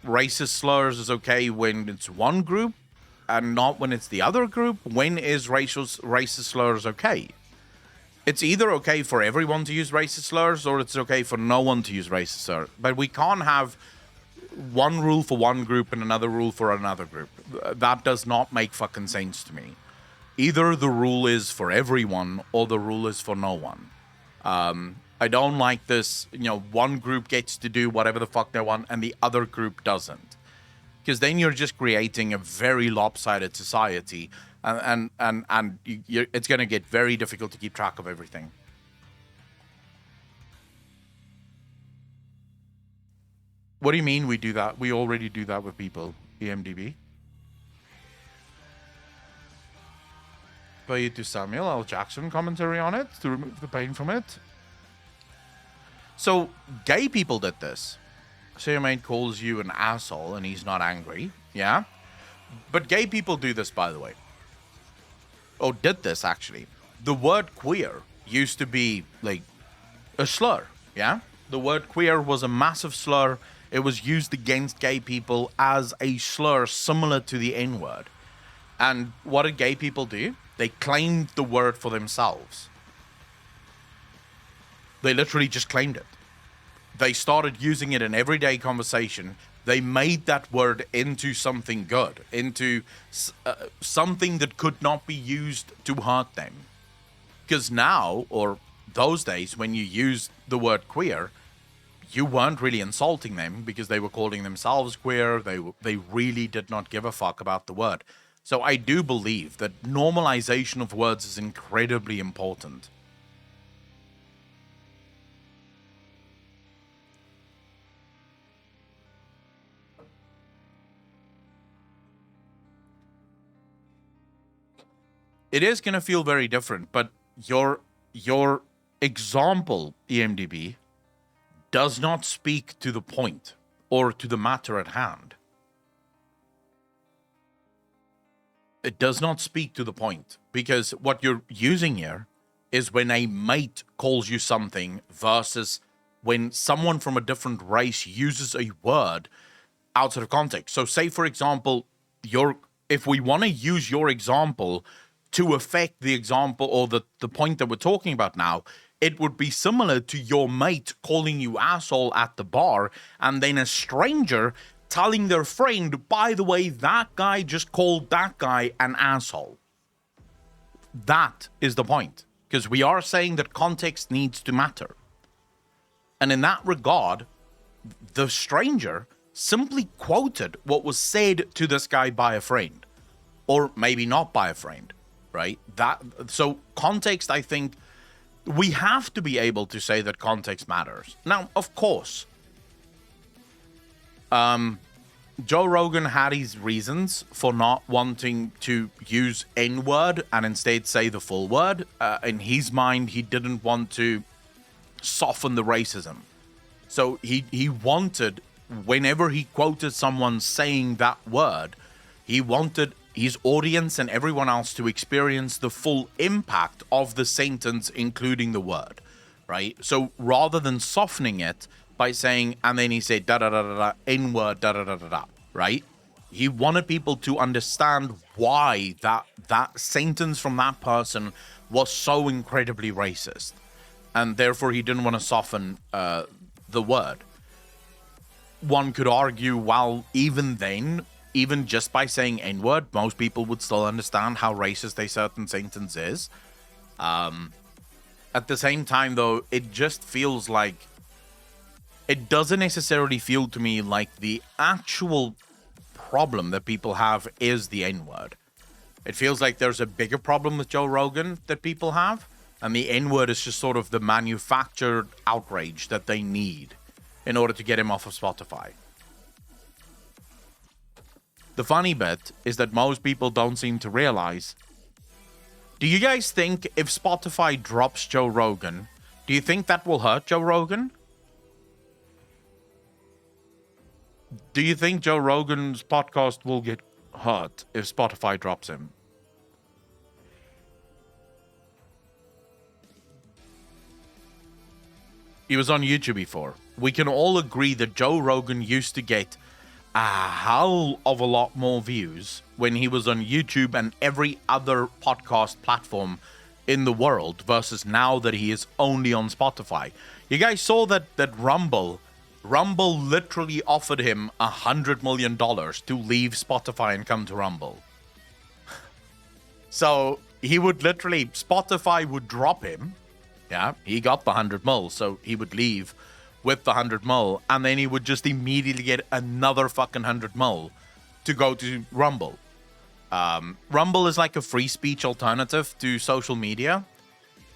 A: Racist slurs is okay when it's one group and not when it's the other group? When is racist slurs okay? It's either okay for everyone to use racist slurs or it's okay for no one to use racist slurs. But we can't have one rule for one group and another rule for another group. That does not make fucking sense to me. Either the rule is for everyone or the rule is for no one. I don't like this, one group gets to do whatever the fuck they want and the other group doesn't. Because then you're just creating a very lopsided society and it's going to get very difficult to keep track of everything. What do you mean we do that? We already do that with people, EMDB. Pay it to Samuel L. Jackson commentary on it to remove the pain from it. So, gay people did this. Say your mate calls you an asshole and he's not angry, yeah? But gay people do this, by the way. Oh, did this, actually. The word queer used to be, like, a slur, yeah? The word queer was a massive slur. It was used against gay people as a slur similar to the N-word. And what did gay people do? They claimed the word for themselves. They literally just claimed it. They started using it in everyday conversation. They made that word into something good, into something that could not be used to hurt them. Because now, or those days, when you used the word queer, you weren't really insulting them because they were calling themselves queer. They really did not give a fuck about the word. So I do believe that normalization of words is incredibly important. It is going to feel very different, but your example, EMDB, does not speak to the point or to the matter at hand. It does not speak to the point, because what you're using here is when a mate calls you something versus when someone from a different race uses a word outside of context. So say, for example, if we want to use your example to affect the example or the point that we're talking about now, it would be similar to your mate calling you asshole at the bar and then a stranger telling their friend, by the way, that guy just called that guy an asshole. That is the point, because we are saying that context needs to matter. And in that regard, the stranger simply quoted what was said to this guy by a friend, or maybe not by a friend, right? So context, I think we have to be able to say that context matters. Now, of course, Joe Rogan had his reasons for not wanting to use N-word and instead say the full word. In his mind, he didn't want to soften the racism. So he wanted, whenever he quoted someone saying that word, he wanted his audience and everyone else to experience the full impact of the sentence, including the word, right? So rather than softening it by saying, and then he said, da-da-da-da-da, N-word, da-da-da-da-da, right? He wanted people to understand why that sentence from that person was so incredibly racist. And therefore, he didn't want to soften the word. One could argue, well, even then, even just by saying N-word, most people would still understand how racist a certain sentence is. At the same time, though, it just feels like it doesn't necessarily feel to me like the actual problem that people have is the N-word. It feels like there's a bigger problem with Joe Rogan that people have, and the N-word is just sort of the manufactured outrage that they need in order to get him off of Spotify. The funny bit is that most people don't seem to realize. Do you guys think if Spotify drops Joe Rogan, do you think that will hurt Joe Rogan? Do you think Joe Rogan's podcast will get hurt if Spotify drops him? He was on YouTube before. We can all agree that Joe Rogan used to get a hell of a lot more views when he was on YouTube and every other podcast platform in the world versus now that he is only on Spotify. You guys saw that Rumble literally offered him $100 million to leave Spotify and come to Rumble. So he would literally, Spotify would drop him. Yeah, he got the 100 mil, so he would leave with the 100 mil, and then he would just immediately get another fucking 100 mil to go to Rumble. Rumble is like a free speech alternative to social media.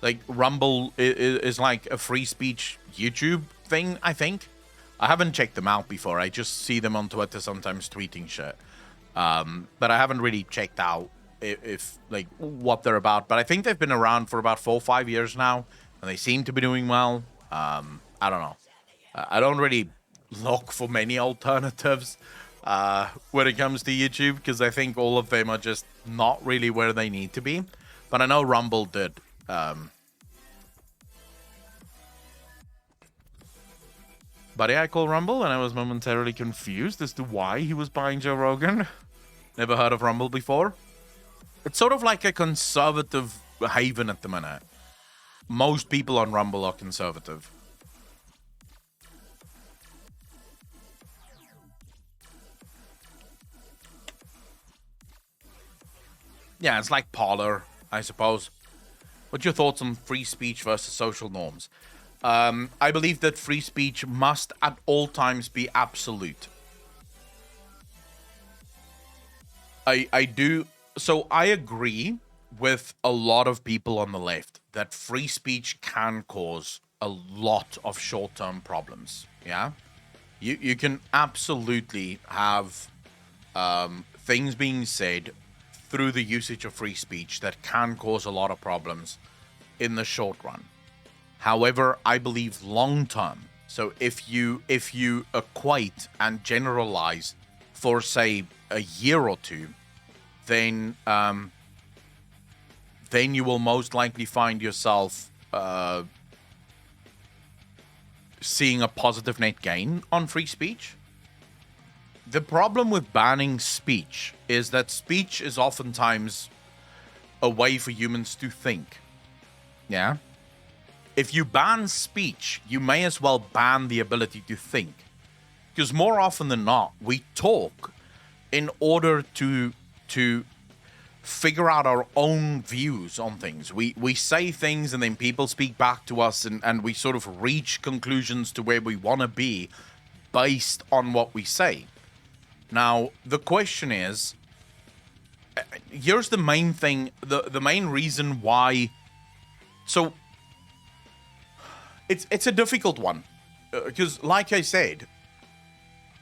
A: Like, Rumble is like a free speech YouTube thing, I think. I haven't checked them out before. I just see them on Twitter sometimes tweeting shit. But I haven't really checked out if like what they're about. But I think they've been around for about 4 or 5 years now, and they seem to be doing well. I don't know. I don't really look for many alternatives when it comes to YouTube, because I think all of them are just not really where they need to be. But I know Rumble did. Buddy, I call Rumble, and I was momentarily confused as to why he was buying Joe Rogan. Never heard of Rumble before. It's sort of like a conservative haven at the minute. Most people on Rumble are conservative. Yeah, it's like Parler, I suppose. What's your thoughts on free speech versus social norms? I believe that free speech must at all times be absolute. I do. So I agree with a lot of people on the left that free speech can cause a lot of short-term problems. Yeah, you can absolutely have things being said through the usage of free speech that can cause a lot of problems in the short run. However, I believe long term. So if you equate and generalize for say a year or two, then you will most likely find yourself seeing a positive net gain on free speech. The problem with banning speech is that speech is oftentimes a way for humans to think. Yeah? If you ban speech, you may as well ban the ability to think. Because more often than not, we talk in order to figure out our own views on things. We say things and then people speak back to us and we sort of reach conclusions to where we want to be based on what we say. Now, the question is, here's the main thing, the main reason why. So, it's a difficult one. Because, like I said,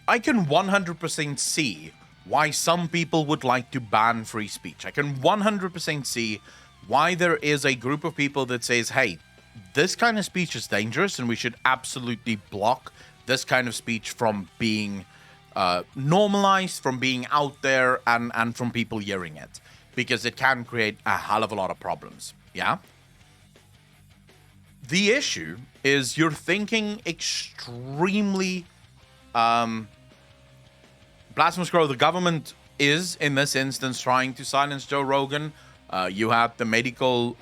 A: I can 100% see why some people would like to ban free speech. I can 100% see why there is a group of people that says, hey, this kind of speech is dangerous and we should absolutely block this kind of speech from being normalized, from being out there, and from people hearing it, because it can create a hell of a lot of problems. Yeah. The issue is you're thinking extremely blasphemous. Grow. The government is in this instance trying to silence Joe Rogan. You have the medical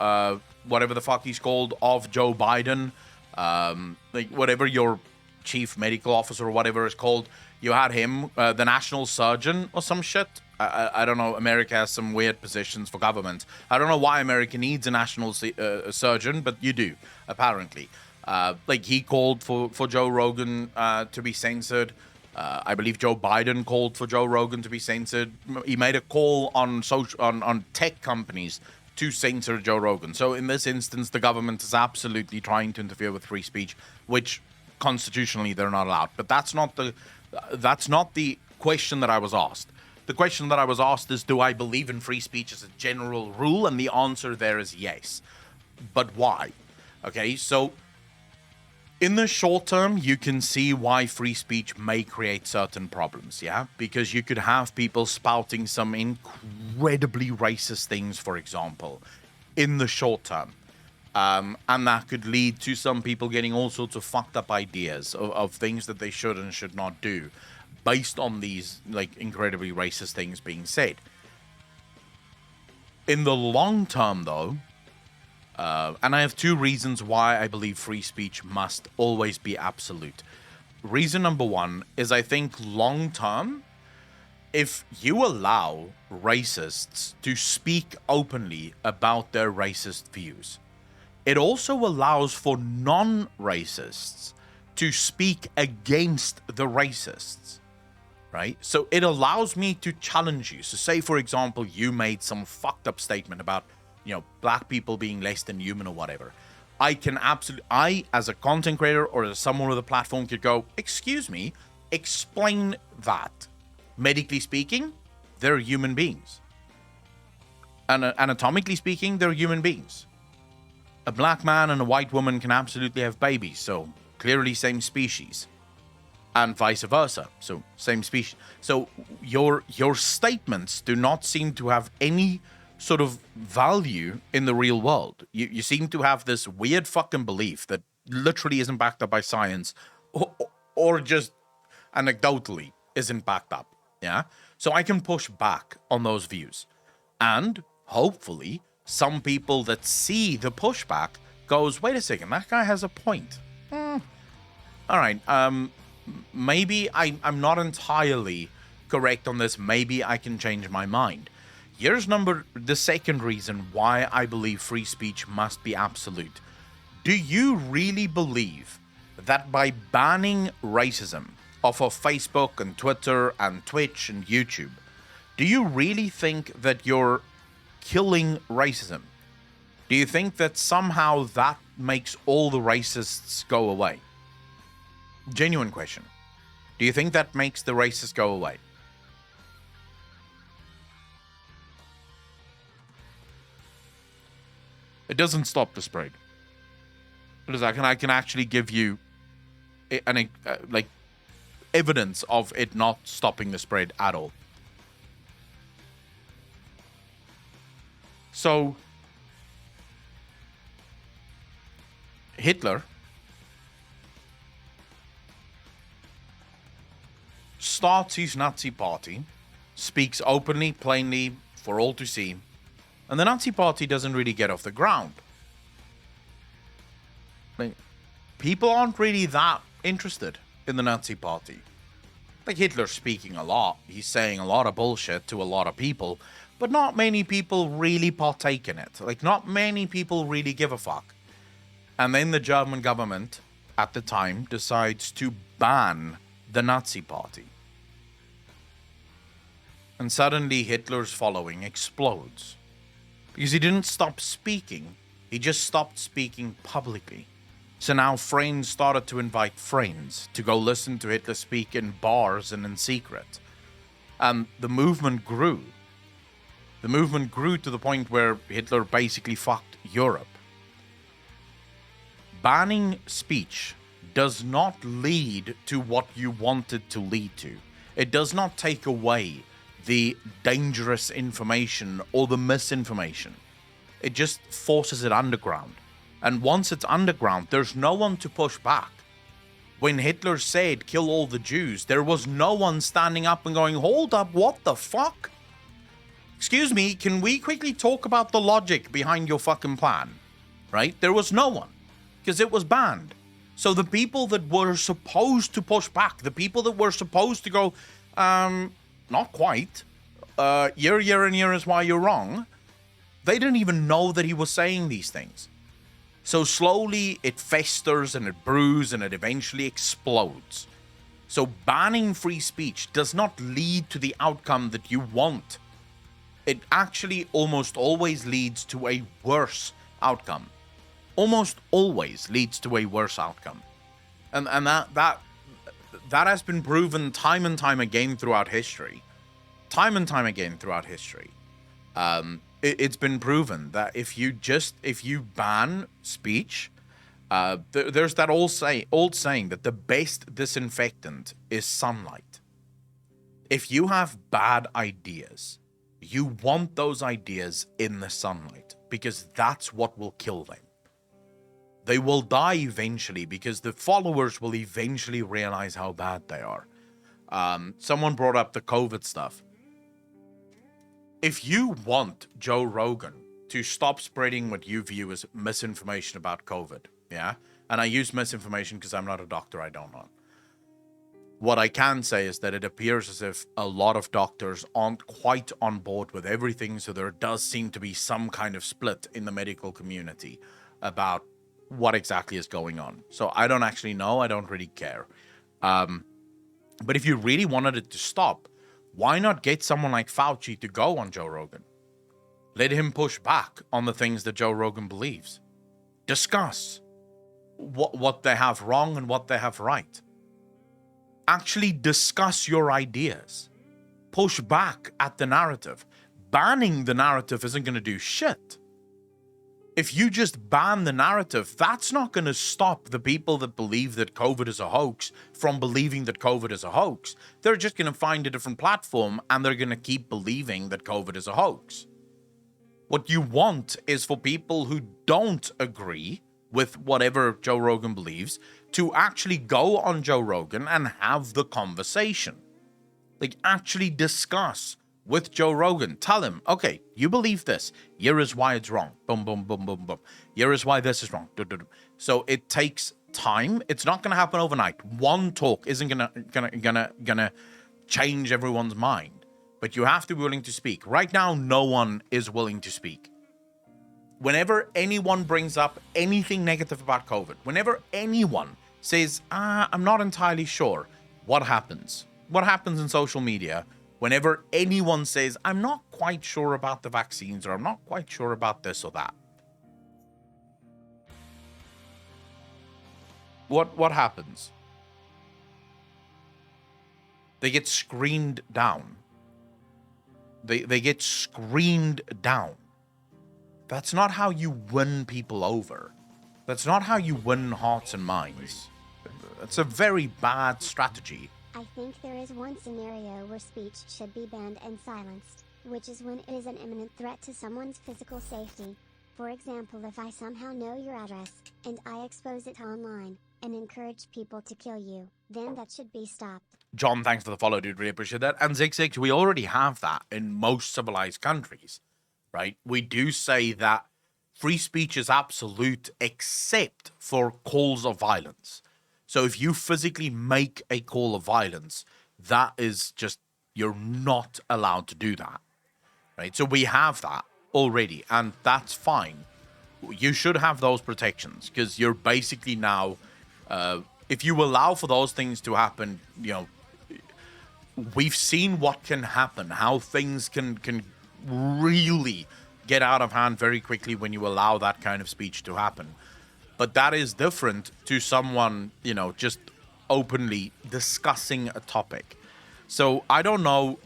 A: whatever the fuck he's called of Joe Biden, like whatever your chief medical officer or whatever is called. You had him, the national surgeon or some shit. I don't know. America has some weird positions for government. I don't know why America needs a national surgeon, but you do, apparently. Like he called for Joe Rogan to be censored. I believe Joe Biden called for Joe Rogan to be censored. He made a call on tech companies to censor Joe Rogan. So in this instance, the government is absolutely trying to interfere with free speech, which constitutionally they're not allowed. But that's not the question that I was asked. The question that I was asked is, do I believe in free speech as a general rule? And the answer there is yes. But why? Okay, so in the short term, you can see why free speech may create certain problems, yeah? Because you could have people spouting some incredibly racist things, for example, in the short term. And that could lead to some people getting all sorts of fucked up ideas of things that they should and should not do based on these, like, incredibly racist things being said. In the long term, though, and I have two reasons why I believe free speech must always be absolute. Reason number one is I think long term, if you allow racists to speak openly about their racist views, it also allows for non-racists to speak against the racists, right? So it allows me to challenge you. So say, for example, you made some fucked up statement about, black people being less than human or whatever. I, as a content creator or as someone with a platform, could go, excuse me, explain that. Medically speaking, they're human beings. And anatomically speaking, they're human beings. A black man and a white woman can absolutely have babies, so clearly same species. And vice versa, so same species. So your statements do not seem to have any sort of value in the real world. You seem to have this weird fucking belief that literally isn't backed up by science or just anecdotally isn't backed up. Yeah. So I can push back on those views. And hopefully some people that see the pushback goes, wait a second, that guy has a point. All right. Maybe I'm not entirely correct on this. Maybe I can change my mind. Here's the second reason why I believe free speech must be absolute. Do you really believe that by banning racism off of Facebook and Twitter and Twitch and YouTube, do you really think that you're killing racism? Do you think that somehow that makes all the racists go away? Genuine question. Do you think that makes the racists go away? It doesn't stop the spread. Because I can actually give you evidence of it not stopping the spread at all. So Hitler starts his Nazi party, speaks openly, plainly, for all to see, and the Nazi party doesn't really get off the ground. Like, people aren't really that interested in the Nazi party. Like, Hitler's speaking a lot, he's saying a lot of bullshit to a lot of people, but not many people really partake in it. Like, not many people really give a fuck. And then the German government, at the time, decides to ban the Nazi party. And suddenly Hitler's following explodes. Because he didn't stop speaking, he just stopped speaking publicly. So now friends started to invite friends to go listen to Hitler speak in bars and in secret. And the movement grew. The movement grew to the point where Hitler basically fucked Europe. Banning speech does not lead to what you want it to lead to. It does not take away the dangerous information or the misinformation. It just forces it underground. And once it's underground, there's no one to push back. When Hitler said, kill all the Jews, there was no one standing up and going, hold up, what the fuck? Excuse me, can we quickly talk about the logic behind your fucking plan? Right? There was no one. Because it was banned. So the people that were supposed to push back, the people that were supposed to go, not quite, year and year is why you're wrong, they didn't even know that he was saying these things. So slowly it festers and it brews and it eventually explodes. So banning free speech does not lead to the outcome that you want. It actually almost always leads to a worse outcome. Almost always leads to a worse outcome. And that has been proven time and time again throughout history. Time and time again throughout history. It's been proven that if you ban speech, there's that old saying that the best disinfectant is sunlight. If you have bad ideas, you want those ideas in the sunlight because that's what will kill them. They will die eventually because the followers will eventually realize how bad they are. Someone brought up the COVID stuff. If you want Joe Rogan to stop spreading what you view as misinformation about COVID, yeah? And I use misinformation because I'm not a doctor, I don't know. What I can say is that it appears as if a lot of doctors aren't quite on board with everything, so there does seem to be some kind of split in the medical community about what exactly is going on. So I don't actually know. I don't really care. But if you really wanted it to stop, why not get someone like Fauci to go on Joe Rogan? Let him push back on the things that Joe Rogan believes. Discuss what they have wrong and what they have right. Actually discuss your ideas. Push back at the narrative. Banning the narrative isn't going to do shit. If you just ban the narrative, that's not going to stop the people that believe that COVID is a hoax from believing that COVID is a hoax. They're just going to find a different platform and they're going to keep believing that COVID is a hoax. What you want is for people who don't agree with whatever Joe Rogan believes to actually go on Joe Rogan and have the conversation. Like, actually discuss with Joe Rogan. Tell him, okay, you believe this. Here is why it's wrong. Boom, boom, boom, boom, boom. Here is why this is wrong. So it takes time. It's not going to happen overnight. One talk isn't gonna change everyone's mind. But you have to be willing to speak. Right now, no one is willing to speak. Whenever anyone brings up anything negative about COVID, whenever anyone says, I'm not entirely sure, what happens? What happens in social media whenever anyone says, I'm not quite sure about the vaccines, or I'm not quite sure about this or that? What happens? They get screamed down. They get screamed down. That's not how you win people over. That's not how you win hearts and minds. It's a very bad strategy.
B: I think there is one scenario where speech should be banned and silenced, which is when it is an imminent threat to someone's physical safety. For example, if I somehow know your address, and I expose it online, and encourage people to kill you, then that should be stopped.
A: John, thanks for the follow, dude. Really appreciate that. And Zig, we already have that in most civilized countries, right? We do say that free speech is absolute except for calls of violence. So if you physically make a call of violence, that is just, you're not allowed to do that, right? So we have that already, and that's fine. You should have those protections, because you're basically now, if you allow for those things to happen, you know, we've seen what can happen, how things can really get out of hand very quickly when you allow that kind of speech to happen. But that is different to someone, you know, just openly discussing a topic. So I don't know.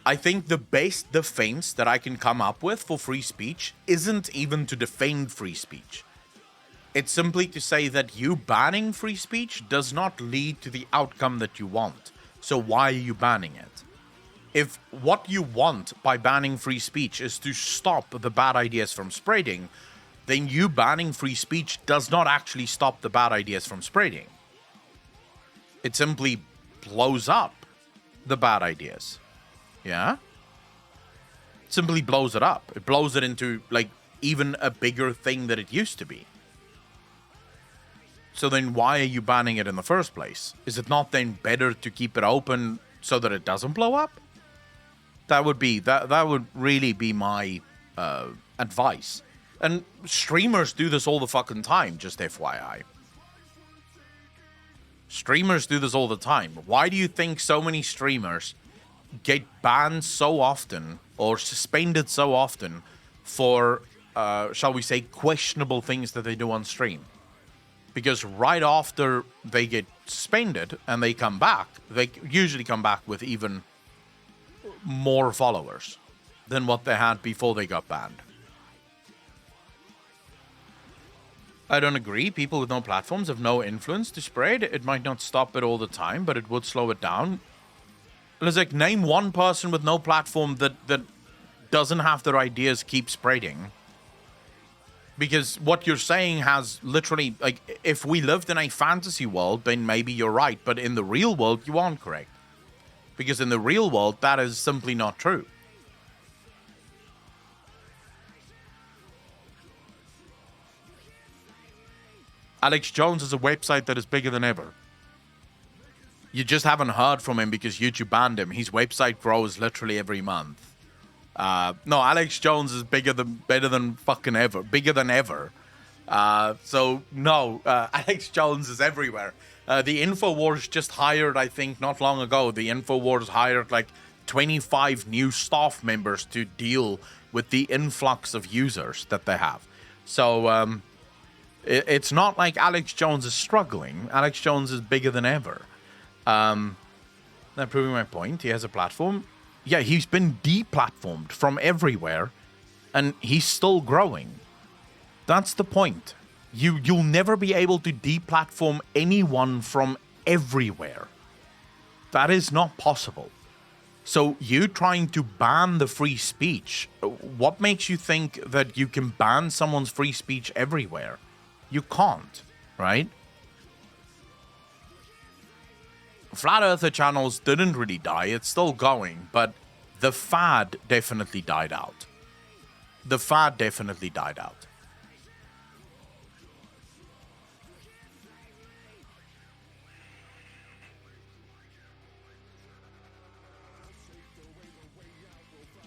A: I think the best defense that I can come up with for free speech isn't even to defend free speech. It's simply to say that you banning free speech does not lead to the outcome that you want. So why are you banning it? If what you want by banning free speech is to stop the bad ideas from spreading, then you banning free speech does not actually stop the bad ideas from spreading. It simply blows up the bad ideas. Yeah? It simply blows it up. It blows it into, like, even a bigger thing that it used to be. So then why are you banning it in the first place? Is it not then better to keep it open so that it doesn't blow up? That would really be my advice. And streamers do this all the fucking time, just FYI. Streamers do this all the time. Why do you think so many streamers get banned so often or suspended so often for, shall we say, questionable things that they do on stream? Because right after they get suspended and they come back, they usually come back with even more followers than what they had before they got banned. I don't agree. People with no platforms have no influence to spread. It might not stop it all the time, but it would slow it down. It's like, name one person with no platform that doesn't have their ideas keep spreading. Because what you're saying has literally, like, if we lived in a fantasy world, then maybe you're right. But in the real world, you aren't correct. Because in the real world, that is simply not true. Alex Jones is a website that is bigger than ever. You just haven't heard from him because YouTube banned him. His website grows literally every month. No, Alex Jones is bigger than ever. So no, Alex Jones is everywhere. The InfoWars just hired, I think, not long ago. The InfoWars hired like 25 new staff members to deal with the influx of users that they have. So it's not like Alex Jones is struggling. Alex Jones is bigger than ever. Now, proving my point, he has a platform. Yeah, he's been deplatformed from everywhere, and he's still growing. That's the point. You'll never be able to deplatform anyone from everywhere. That is not possible. So you trying to ban the free speech, what makes you think that you can ban someone's free speech everywhere? You can't, right? Flat Earther channels didn't really die. It's still going, but the fad definitely died out. The fad definitely died out.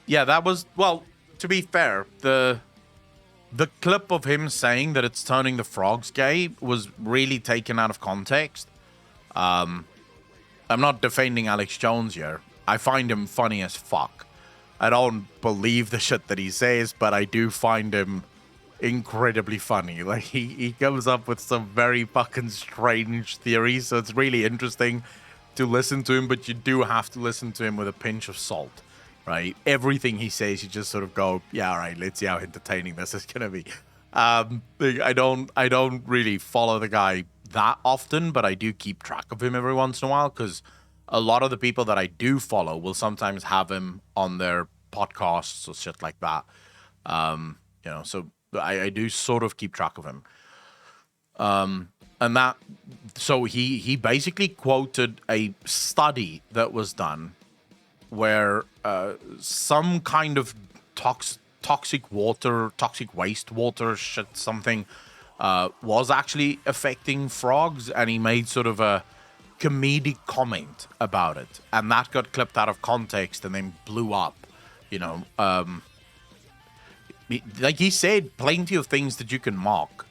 A: Yeah, that was, well, to be fair, the clip of him saying that it's turning the frogs gay was really taken out of context. I'm not defending Alex Jones here. I find him funny as fuck. I don't believe the shit that he says, but I do find him incredibly funny. Like, he comes up with some very fucking strange theories, so it's really interesting to listen to him, but you do have to listen to him with a pinch of salt, right? Everything he says, you just sort of go, yeah, all right, let's see how entertaining this is gonna be. I don't really follow the guy that often, but I do keep track of him every once in a while, because a lot of the people that I do follow will sometimes have him on their podcasts or shit like that. So I do sort of keep track of him. And that, so he basically quoted a study that was done where some kind of toxic water, toxic wastewater shit, something was actually affecting frogs, and he made sort of a comedic comment about it, and that got clipped out of context and then blew up. Like he said, plenty of things that you can mock.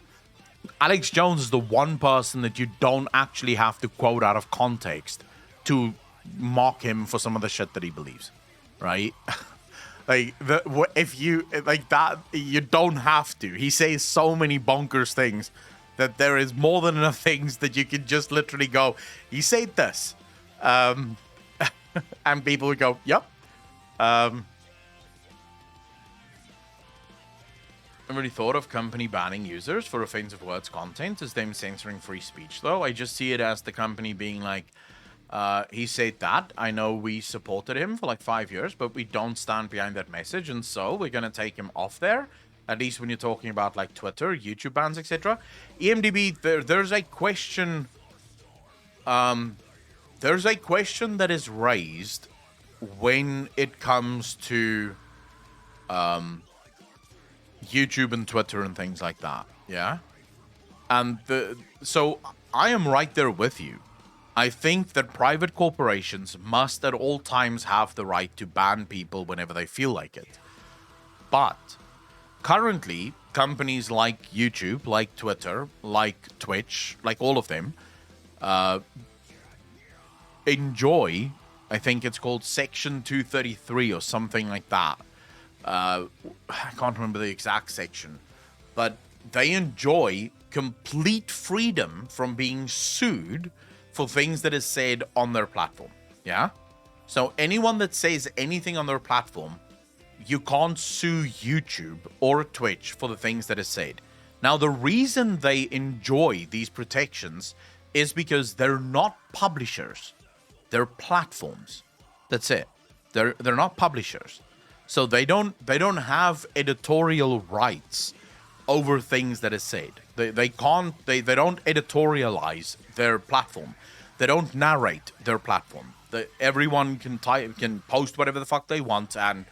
A: Alex Jones is the one person that you don't actually have to quote out of context to mock him for some of the shit that he believes, right? If you like that, you don't have to. He says so many bonkers things that there is more than enough things that you can just literally go, he said this, and people would go, yep. I really thought of company banning users for offensive words content as them censoring free speech, though. I just see it as the company being like, he said that. I know we supported him for like 5 years, but we don't stand behind that message, and so we're going to take him off there. At least when you're talking about like Twitter, YouTube bans, etc. EMDB, there's a question. There's a question that is raised when it comes to YouTube and Twitter and things like that. Yeah. And so I am right there with you. I think that private corporations must at all times have the right to ban people whenever they feel like it. But currently, companies like YouTube, like Twitter, like Twitch, like all of them, enjoy, I think it's called Section 233 or something like that. I can't remember the exact section, but they enjoy complete freedom from being sued for things that is said on their platform. Yeah? So anyone that says anything on their platform, you can't sue YouTube or Twitch for the things that is said. Now, the reason they enjoy these protections is because they're not publishers. They're platforms. That's it. They're not publishers. So they don't have editorial rights over things that is said. They don't editorialize their platform. They don't narrate their platform. Everyone can post whatever the fuck they want, and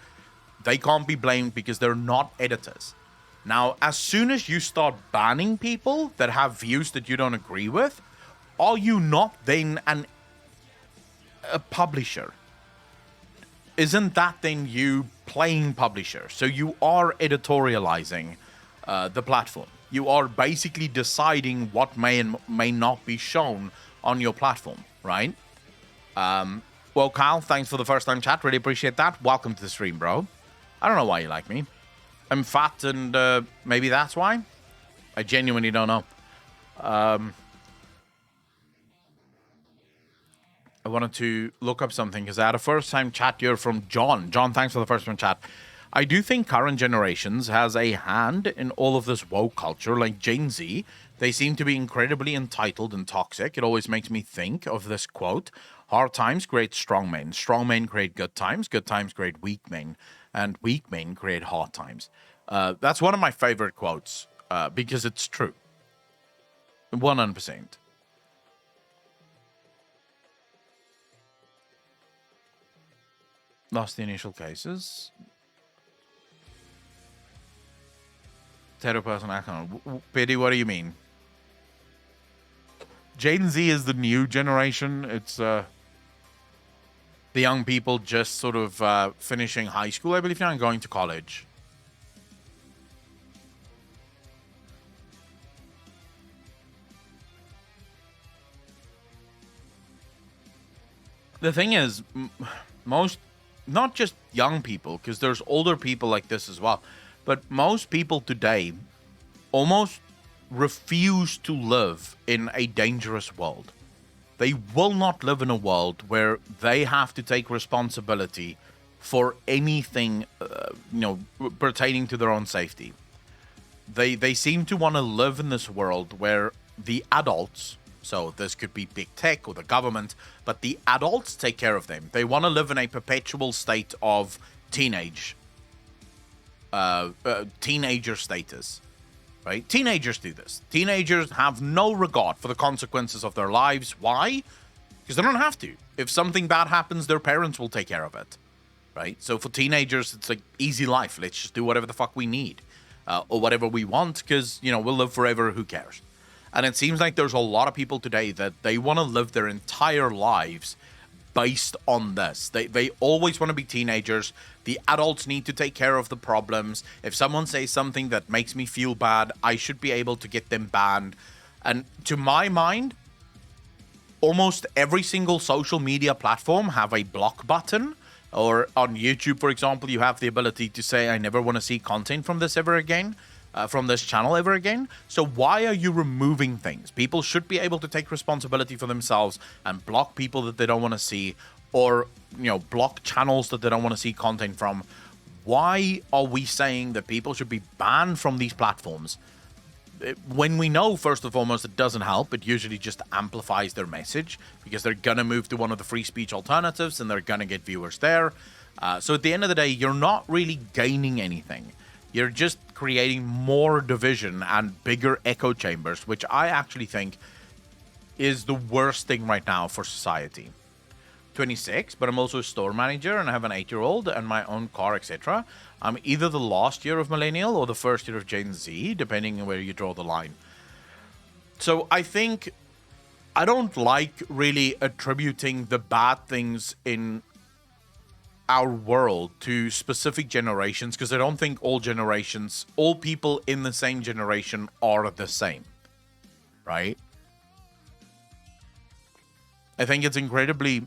A: they can't be blamed because they're not editors. Now, as soon as you start banning people that have views that you don't agree with, are you not then a publisher? Isn't that then you playing publisher? So you are editorializing the platform. You are basically deciding what may and may not be shown on your platform, right? Well, Kyle, thanks for the first time chat. Really appreciate that. Welcome to the stream, bro. I don't know why you like me. I'm fat, and maybe that's why. I genuinely don't know. I wanted to look up something because I had a first-time chat here from John. John, thanks for the first-time chat. I do think current generations has a hand in all of this woke culture, like Gen Z. They seem to be incredibly entitled and toxic. It always makes me think of this quote: hard times create strong men create good times create weak men, and weak men create hard times. That's one of my favorite quotes because it's true. 100%. Lost the initial cases. Terror person icon. Pity, what do you mean? Gen Z is the new generation. It's the young people just sort of finishing high school, I believe now, and going to college. The thing is, most, not just young people, because there's older people like this as well, but most people today almost refuse to live in a dangerous world. They will not live in a world where they have to take responsibility for anything, pertaining to their own safety. They seem to want to live in this world where the adults, so this could be big tech or the government, but the adults take care of them. They want to live in a perpetual state of teenager status. Right? Teenagers do this. Teenagers have no regard for the consequences of their lives. Why? Because they don't have to. If something bad happens, their parents will take care of it. Right? So for teenagers, it's like easy life. Let's just do whatever the fuck we need. Or whatever we want, because, we'll live forever. Who cares? And it seems like there's a lot of people today that they want to live their entire lives based on this. They always want to be teenagers. The adults need to take care of the problems. If someone says something that makes me feel bad, I should be able to get them banned. And to my mind, almost every single social media platform have a block button. Or on YouTube, for example, you have the ability to say, I never want to see content from this ever again. From this channel ever again. So why are you removing things? People should be able to take responsibility for themselves and block people that they don't want to see, or block channels that they don't want to see content from. Why are we saying that people should be banned from these platforms when we know, first and foremost, it doesn't help? It usually just amplifies their message, because they're gonna move to one of the free speech alternatives and they're gonna get viewers there. So at the end of the day, you're not really gaining anything. You're just creating more division and bigger echo chambers, which I actually think is the worst thing right now for society. 26, but I'm also a store manager and I have an 8-year-old and my own car, etc. I'm either the last year of millennial or the first year of Gen Z, depending on where you draw the line. So I think I don't like really attributing the bad things in our world to specific generations, because I don't think all people in the same generation are the same, right? I think it's incredibly,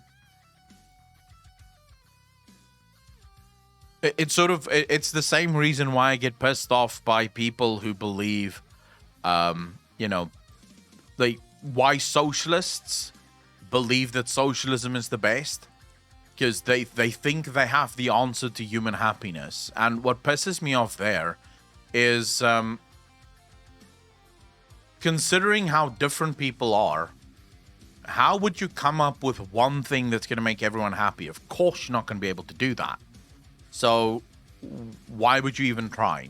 A: it's the same reason why I get pissed off by people who believe, why socialists believe that socialism is the best. Because they think they have the answer to human happiness. And what pisses me off there is, considering how different people are, how would you come up with one thing that's going to make everyone happy? Of course you're not going to be able to do that. So why would you even try?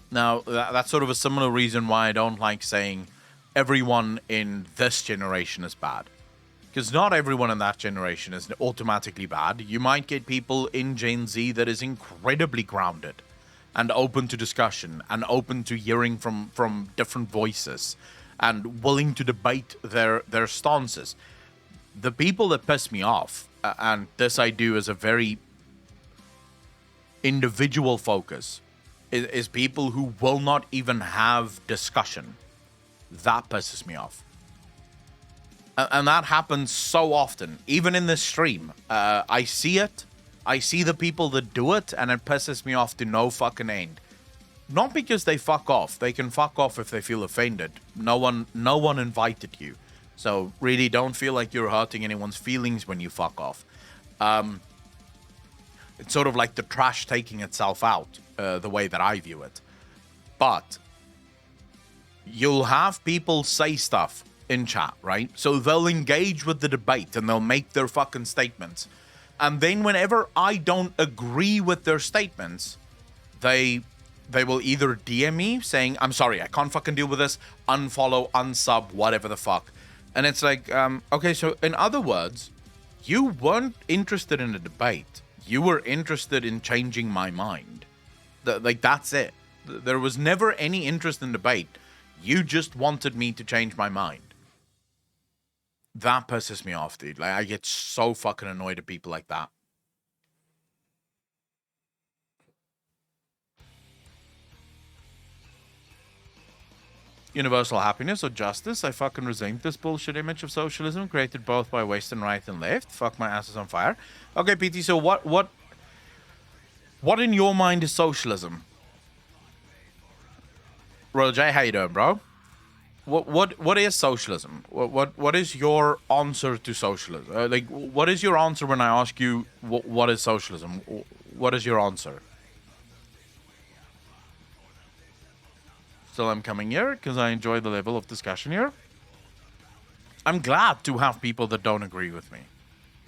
A: Now, that's sort of a similar reason why I don't like saying everyone in this generation is bad. Because not everyone in that generation is automatically bad. You might get people in Gen Z that is incredibly grounded and open to discussion and open to hearing from different voices and willing to debate their stances. The people that piss me off, and this I do as a very individual focus, is people who will not even have discussion. That pisses me off. And that happens so often, even in this stream. I see it. I see the people that do it, and it pisses me off to no fucking end. Not because they fuck off. They can fuck off if they feel offended. No one invited you. So really don't feel like you're hurting anyone's feelings when you fuck off. It's sort of like the trash taking itself out, the way that I view it. But you'll have people say stuff in chat, right? So they'll engage with the debate and they'll make their fucking statements. And then whenever I don't agree with their statements, they will either DM me saying, I'm sorry, I can't fucking deal with this, unfollow, unsub, whatever the fuck. And it's like, okay, so in other words, you weren't interested in a debate. You were interested in changing my mind. Like, that's it. There was never any interest in debate. You just wanted me to change my mind. That pisses me off, dude. Like, I get so fucking annoyed at people like that. Universal happiness or justice? I fucking resent this bullshit image of socialism created both by Western right and left. Fuck, my ass is on fire. Okay, PT, so what in your mind is socialism? Royal J, how you doing, bro? What is socialism? What is your answer to socialism? Like, what is your answer when I ask you what is socialism? What is your answer? Still, I'm coming here because I enjoy the level of discussion here. I'm glad to have people that don't agree with me.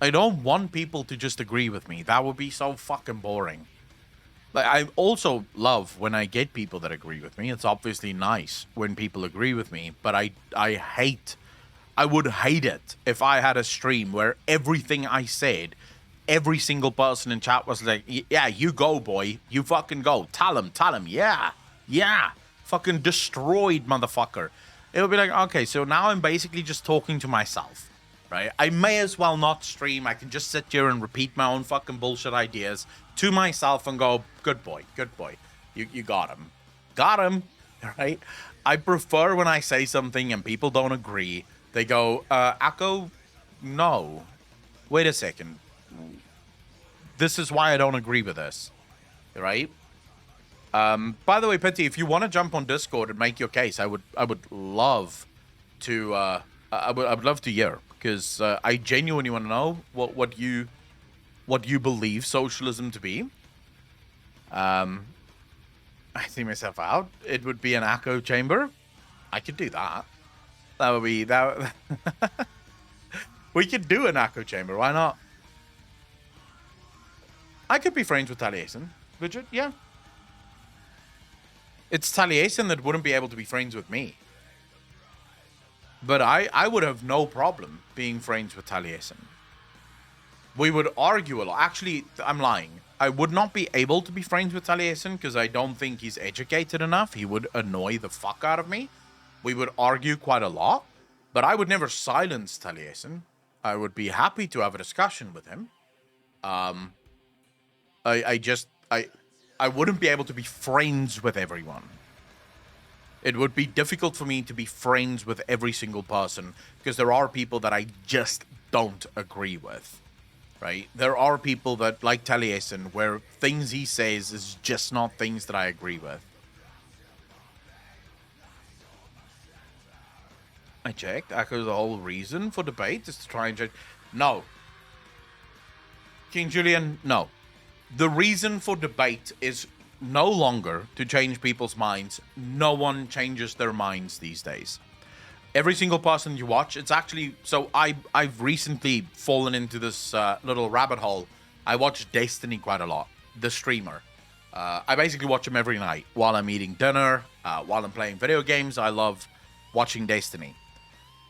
A: I don't want people to just agree with me. That would be so fucking boring. Like, I also love when I get people that agree with me. It's obviously nice when people agree with me, but I would hate it if I had a stream where everything I said, every single person in chat was like, yeah, you go, boy. You fucking go. Tell him. Yeah. Fucking destroyed, motherfucker. It would be like, okay, so now I'm basically just talking to myself, right? I may as well not stream. I can just sit here and repeat my own fucking bullshit ideas to myself and go, good boy. You got him, right? I prefer when I say something and people don't agree. They go, Akko, no. Wait a second. This is why I don't agree with this, right? By the way, Pity, if you want to jump on Discord and make your case, I would love to. I would love to hear, because I genuinely want to know what you believe socialism to be. I see myself out. It would be an echo chamber. I could do that. That would be that. We could do an echo chamber. Why not? I could be friends with Taliesin. Legit, yeah. It's Taliesin that wouldn't be able to be friends with me. But I would have no problem being friends with Taliesin. We would argue a lot. Actually, I'm lying. I would not be able to be friends with Taliesin because I don't think he's educated enough. He would annoy the fuck out of me. We would argue quite a lot. But I would never silence Taliesin. I would be happy to have a discussion with him. I wouldn't be able to be friends with everyone. It would be difficult for me to be friends with every single person because there are people that I just don't agree with, right? There are people that, like Taliesin, where things he says is just not things that I agree with. I checked. Echoes the whole reason for debate is to try and change. No. King Julian, no. The reason for debate is no longer to change people's minds. No one changes their minds these days. Every single person you watch, it's actually... So I've recently fallen into this little rabbit hole. I watch Destiny quite a lot. The streamer. I basically watch him every night. While I'm eating dinner, while I'm playing video games, I love watching Destiny.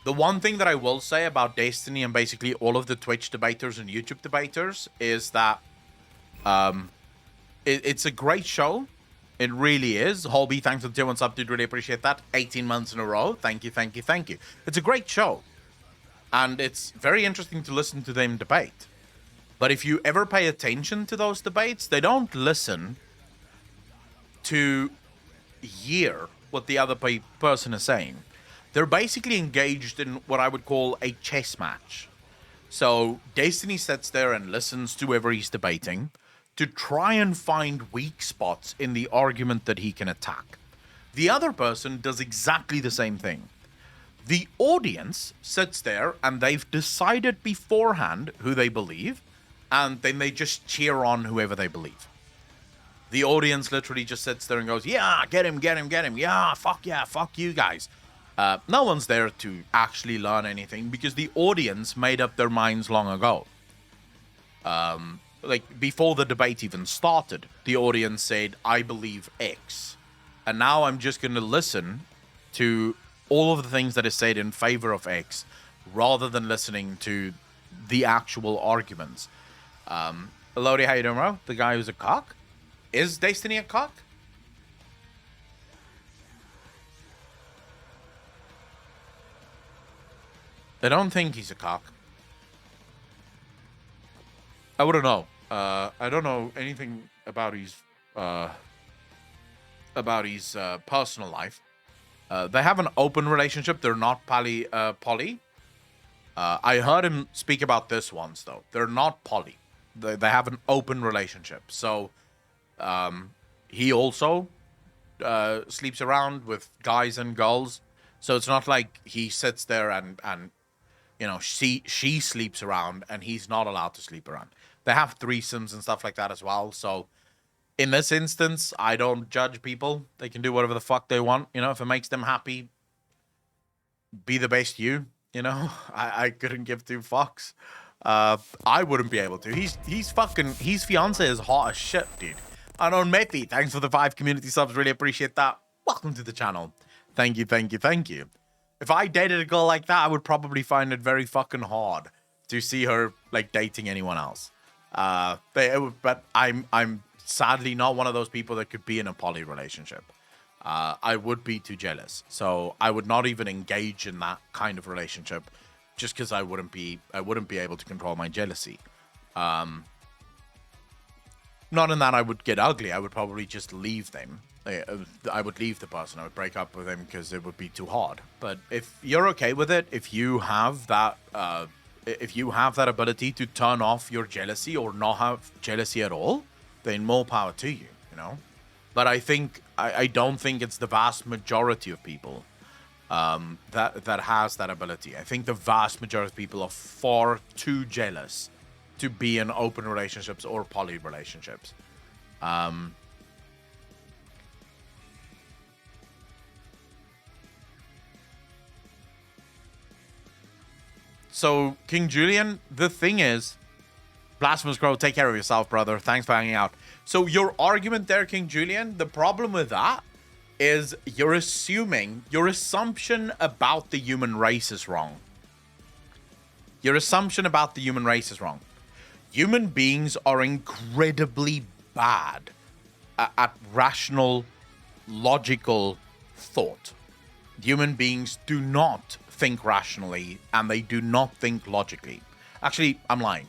A: The one thing that I will say about Destiny and basically all of the Twitch debaters and YouTube debaters is that it's a great show. It really is. Holby, thanks for the 2 sub, dude. Really appreciate that. 18 months in a row. Thank you. It's a great show. And it's very interesting to listen to them debate. But if you ever pay attention to those debates, they don't listen to hear what the other person is saying. They're basically engaged in what I would call a chess match. So Destiny sits there and listens to whoever he's debating to try and find weak spots in the argument that he can attack. The other person does exactly the same thing. The audience sits there and they've decided beforehand who they believe, and then they just cheer on whoever they believe. The audience literally just sits there and goes, yeah, get him. Yeah, fuck you guys. No one's there to actually learn anything because the audience made up their minds long ago. Like, before the debate even started, the audience said, I believe X. And now I'm just going to listen to all of the things that is said in favor of X, rather than listening to the actual arguments. Lodi, how you doing, bro? The guy who's a cock? Is Destiny a cock? I don't think he's a cock. I wouldn't know. I don't know anything about his personal life. They have an open relationship. They're not poly. I heard him speak about this once, though. They're not poly. They have an open relationship. So he also sleeps around with guys and girls. So it's not like he sits there and you know, she sleeps around and he's not allowed to sleep around. They have threesomes and stuff like that as well. So in this instance, I don't judge people. They can do whatever the fuck they want. You know, if it makes them happy, be the best you. You know, I couldn't give two fucks. I wouldn't be able to. His fiance is hot as shit, dude. Unknown Methi, thanks for the 5 community subs. Really appreciate that. Welcome to the channel. Thank you, thank you, thank you. If I dated a girl like that, I would probably find it very fucking hard to see her like dating anyone else. But I'm sadly not one of those people that could be in a poly relationship. I would be too jealous, so I would not even engage in that kind of relationship, just because I wouldn't be able to control my jealousy. Not in that I would get ugly. I would probably just leave them. I would leave the person. I would break up with him because it would be too hard. But if you're okay with it, if you have that ability to turn off your jealousy or not have jealousy at all, then more power to you, you know? But I don't think it's the vast majority of people that has that ability. I think the vast majority of people are far too jealous to be in open relationships or poly relationships. So, King Julian, the thing is, Blasphemous Crow, take care of yourself, brother. Thanks for hanging out. So, your argument there, King Julian, the problem with that is your assumption about the human race is wrong. Your assumption about the human race is wrong. Human beings are incredibly bad at rational, logical thought. Human beings do not think rationally and they do not think logically. Actually, I'm lying.